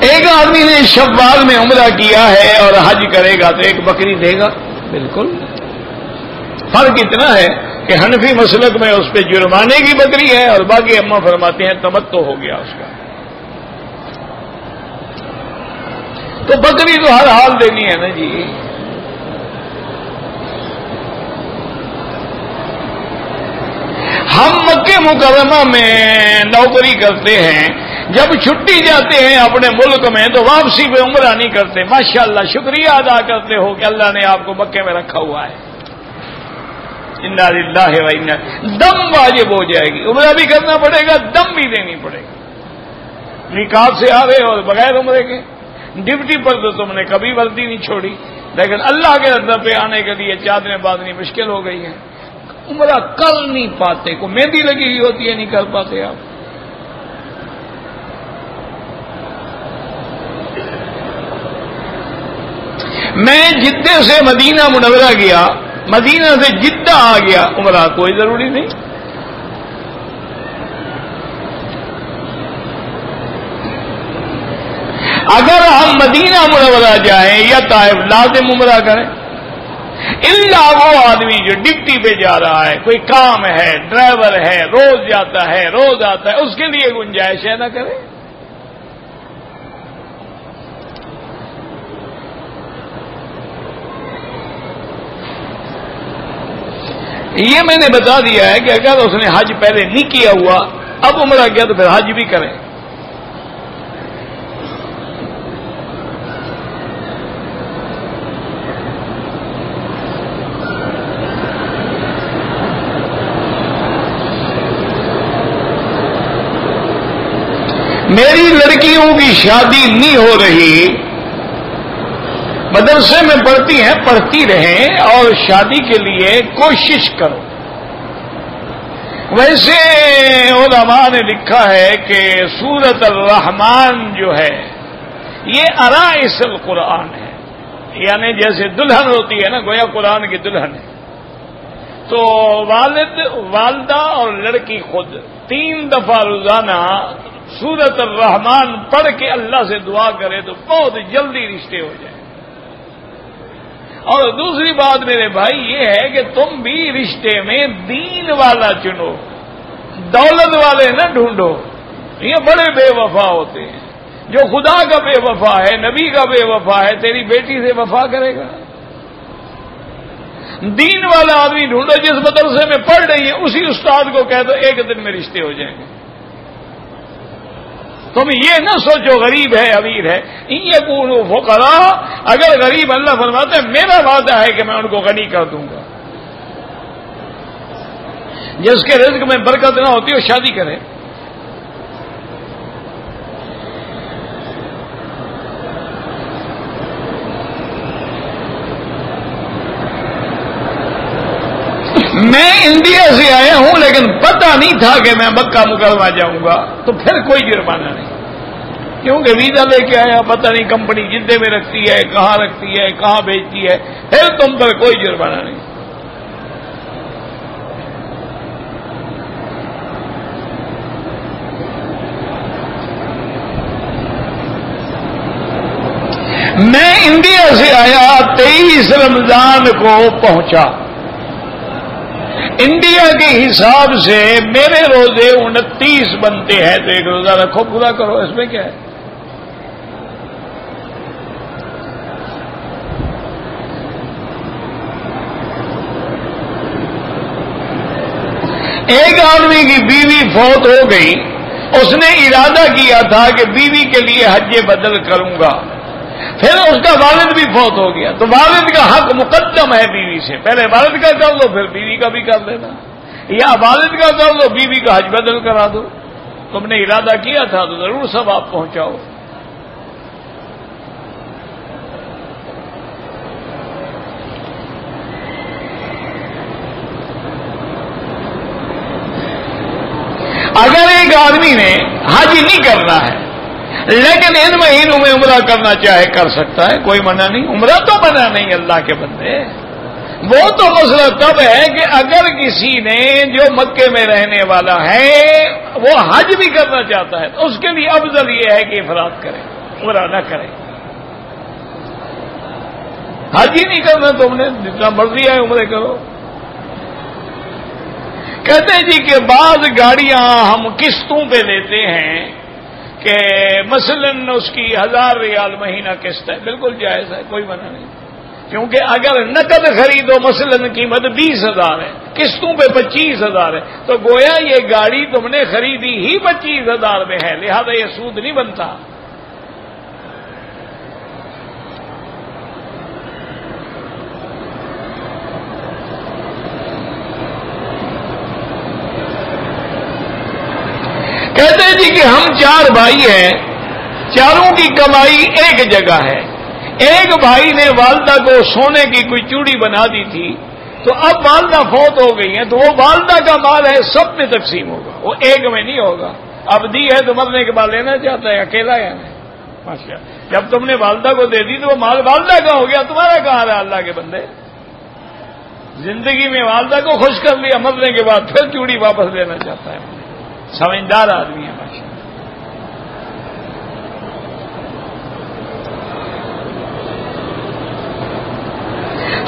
ایک آدمی نے شوال میں عمرہ کیا ہے اور حج کرے گا تو ایک بکری دے گا؟ بالکل۔ فرق اتنا ہے کہ حنفی مسلک میں اس پہ جرمانے کی بکری ہے اور باقی اماں فرماتے ہیں تمتع ہو گیا اس کا۔ تو بکری تو ہر حال دینی ہے نا جی۔ ہم مکہ مکرمہ میں نوکری کرتے ہیں، جب چھٹی جاتے ہیں اپنے ملک میں تو واپسی پہ عمرہ نہیں کرتے، ماشاءاللہ شکریہ ادا کرتے ہو کہ اللہ نے آپ کو مکے میں رکھا ہوا ہے۔ انا للہ و انا، دم واجب ہو جائے گی، عمرہ بھی کرنا پڑے گا، دم بھی دینی پڑے گا۔ نکاح سے آ رہے اور بغیر عمرے کے، ڈیوٹی پر تو تم نے کبھی وردی نہیں چھوڑی، لیکن اللہ کے در پہ آنے کے لیے چادریں باندھنی مشکل ہو گئی ہے، عمرہ کر نہیں پاتے، کو مہندی لگی ہوئی ہوتی ہے نہیں کر پاتے آپ۔ میں جدہ سے مدینہ منورہ گیا، مدینہ سے جدہ آ گیا، عمرہ کوئی ضروری نہیں۔ اگر ہم مدینہ منورہ جائیں یا طائف لازم عمرہ کریں، الا وہ آدمی جو ڈپٹی پہ جا رہا ہے، کوئی کام ہے، ڈرائیور ہے، روز جاتا ہے روز آتا ہے، اس کے لیے گنجائش ہے نہ کرے۔ یہ میں نے بتا دیا ہے کہ اگر اس نے حج پہلے نہیں کیا ہوا اب عمرہ کیا تو پھر حج بھی کریں۔ میری لڑکیوں کی شادی نہیں ہو رہی، مدرسے میں پڑھتی ہیں، پڑھتی رہیں اور شادی کے لیے کوشش کرو۔ ویسے علماء نے لکھا ہے کہ سورۃ الرحمن جو ہے یہ عرائس القرآن ہے، یعنی جیسے دلہن ہوتی ہے نا، گویا قرآن کی دلہن ہے۔ تو والد، والدہ اور لڑکی خود 3 دفعہ روزانہ سورۃ الرحمن پڑھ کے اللہ سے دعا کرے تو بہت جلدی رشتے ہو جائیں۔ اور دوسری بات میرے بھائی یہ ہے کہ تم بھی رشتے میں دین والا چنو، دولت والے نہ ڈھونڈو، یہ بڑے بے وفا ہوتے ہیں۔ جو خدا کا بے وفا ہے، نبی کا بے وفا ہے، تیری بیٹی سے وفا کرے گا؟ دین والا آدمی ڈھونڈو، جس مدرسے میں پڑھ رہی ہے اسی استاد کو کہہ دو 1 دن میں رشتے ہو جائیں گے۔ تم یہ نہ سوچو غریب ہے امیر ہے، یکونوا فقراء، اگر غریب اللہ فرماتا ہے میرا وعدہ ہے کہ میں ان کو غنی کر دوں گا۔ جس کے رزق میں برکت نہ ہوتی وہ شادی کرے۔ میں انڈیا سے آیا ہوں لیکن پتہ نہیں تھا کہ میں مکہ مکرمہ جاؤں گا، تو پھر کوئی جرمانہ نہیں، کیونکہ ویزا لے کے آیا، پتہ نہیں کمپنی جدے میں رکھتی ہے، کہاں رکھتی ہے، کہاں بھیجتی ہے، پھر تم پر کوئی جرمانہ نہیں۔ میں انڈیا سے آیا 23 رمضان کو پہنچا، انڈیا کے حساب سے میرے روزے 29 بنتے ہیں، تو ایک روزہ رکھو، پورا کرو، اس میں کیا ہے؟ ایک آدمی کی بیوی فوت ہو گئی، اس نے ارادہ کیا تھا کہ بیوی کے لیے حج بدل کروں گا، پھر اس کا والد بھی فوت ہو گیا، تو والد کا حق مقدم ہے بیوی سے، پہلے والد کا کر دو پھر بیوی کا بھی کر دینا، یا والد کا کر دو بیوی کا حج بدل کرا دو۔ تم نے ارادہ کیا تھا تو ضرور ثواب پہنچاؤ۔ اگر ایک آدمی نے حج نہیں کرنا ہے لیکن ان مہینوں میں عمرہ کرنا چاہے کر سکتا ہے، کوئی منع نہیں، عمرہ تو منع نہیں اللہ کے بندے۔ وہ تو مسئلہ تب ہے کہ اگر کسی نے جو مکے میں رہنے والا ہے وہ حج بھی کرنا چاہتا ہے تو اس کے لیے افضل یہ ہے کہ افراد کرے، عمرہ نہ کرے۔ حج ہی نہیں کرنا تم نے، جتنا مرضی ہے عمرے کرو۔ کہتے ہیں جی کہ بعض گاڑیاں ہم قسطوں پہ لیتے ہیں کہ مثلا اس کی 1000 ریال مہینہ قسط ہے، بالکل جائز ہے، کوئی منع نہیں، کیونکہ اگر نقد خریدو مثلا قیمت 20,000 ہے، قسطوں پہ 25,000 ہے، تو گویا یہ گاڑی تم نے خریدی ہی 25,000 میں ہے، لہذا یہ سود نہیں بنتا۔ کہتے ہیں جی کہ ہم 4 بھائی ہیں، چاروں کی کمائی ایک جگہ ہے، ایک بھائی نے والدہ کو سونے کی کوئی چوڑی بنا دی تھی، تو اب والدہ فوت ہو گئی ہیں تو وہ والدہ کا مال ہے، سب میں تقسیم ہوگا، وہ ایک میں نہیں ہوگا۔ اب دی ہے تو مرنے کے بعد لینا چاہتا ہے، اکیلا ہے ماشاء اللہ۔ جب تم نے والدہ کو دے دی تو وہ مال والدہ کا ہو گیا، تمہارا کہاں رہا اللہ کے بندے؟ زندگی میں والدہ کو خوش کر لیا، مرنے کے بعد پھر چوڑی واپس لینا چاہتا ہے، سمجھدار آدمی ہے ماشاء اللہ۔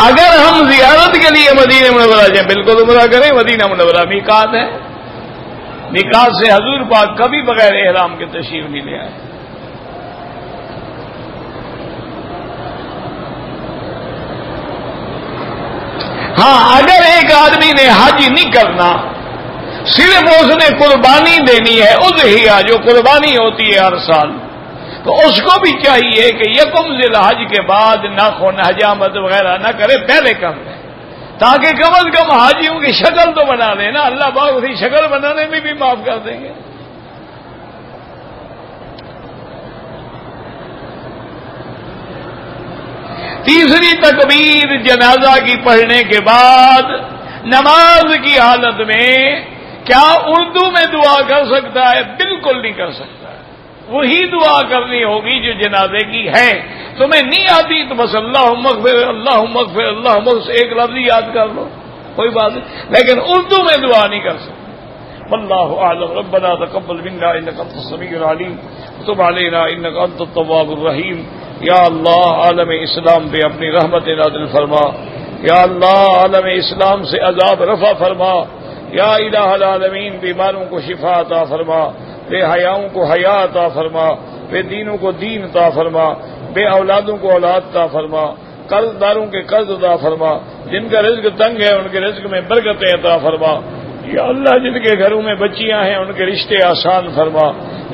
اگر ہم زیارت کے لیے مدینہ منورہ جائیں، بالکل عمرہ کریں، مدینہ منورہ میقات ہے، میقات سے حضور پاک کبھی بغیر احرام کے تشریف نہیں لے آئے۔ ہاں اگر ایک آدمی نے حج نہیں کرنا، صرف اس نے قربانی دینی ہے، اضحیہ جو قربانی ہوتی ہے ہر سال، تو اس کو بھی چاہیے کہ یکم ذی الحج کے بعد ناخن حجامت وغیرہ نہ کرے، پہلے کر لے، تاکہ کم از کم حاجیوں کی شکل تو بنا لے نا، اللہ پاک اسی شکل بنانے میں بھی معاف کر دیں گے۔ تیسری تکبیر جنازہ کی پڑھنے کے بعد نماز کی حالت میں کیا اردو میں دعا کر سکتا ہے؟ بالکل نہیں کر سکتا، وہی دعا کرنی ہوگی جو جنازے کی ہے۔ تمہیں نہیں آتی تو بس اللہم اغفر اللہم اغفر اللہم اغفر ایک لفظ یاد کر لو، کوئی بات نہیں، لیکن اردو میں دعا نہیں کر سکتے۔ واللہ اعلم، ربنا تقبل منا انک انت السمیع العلیم وتب علینا انک انت التواب الرحیم۔ یا اللہ عالم اسلام پہ اپنی رحمت نازل فرما، یا اللہ عالم اسلام سے عذاب رفع فرما، یا الہ العالمین بیماروں کو شفا عطا فرما، بے حیاؤں کو حیا عطا فرما، بے دینوں کو دین عطا فرما، بے اولادوں کو اولاد عطا فرما، قرض داروں کے قرض عطا فرما، جن کا رزق تنگ ہے ان کے رزق میں برکتیں عطا فرما، یا اللہ جن کے گھروں میں بچیاں ہیں ان کے رشتے آسان فرما،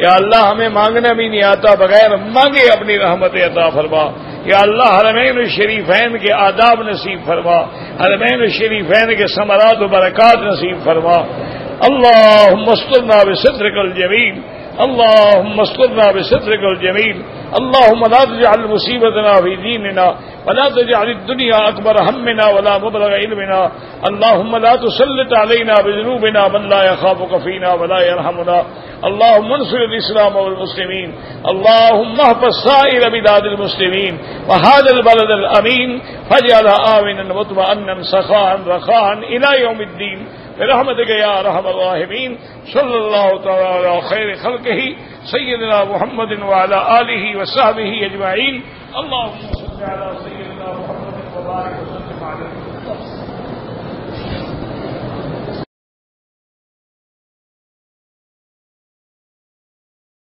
یا اللہ ہمیں مانگنا بھی نہیں آتا، بغیر مانگے اپنی رحمت عطا فرما، یا اللہ حرمین الشریفین کے آداب نصیب فرما، حرمین الشریفین کے ثمرات و برکات نصیب فرما۔ اللہم استرنا بسترک الجمیل، اللہم استرنا بسترک الجمیل، اللہم لا تجعل مصیبتنا فی دیننا ولا تجعل الدنیا اکبر ہمنا ولا مبلغ علمنا، اللہم لا تسلط علینا بذنوبنا من لا یخافک فینا ولا یرحمنا، اللہم انصر الاسلام والمسلمین، اللہم احفظ سائر بلاد المسلمین وهذا البلد الامین فاجعلها آمنا مطمئنا سخاء رخاء الى یوم الدین برحمتک یا ارحم الراحمین۔ صلی اللہ تعالی علی خیر خلقہ سیدنا محمد وعلی آلہ وصحبہ اجمعین۔ اللہم صل علی سیدنا محمد وبارک وسلم علیہ۔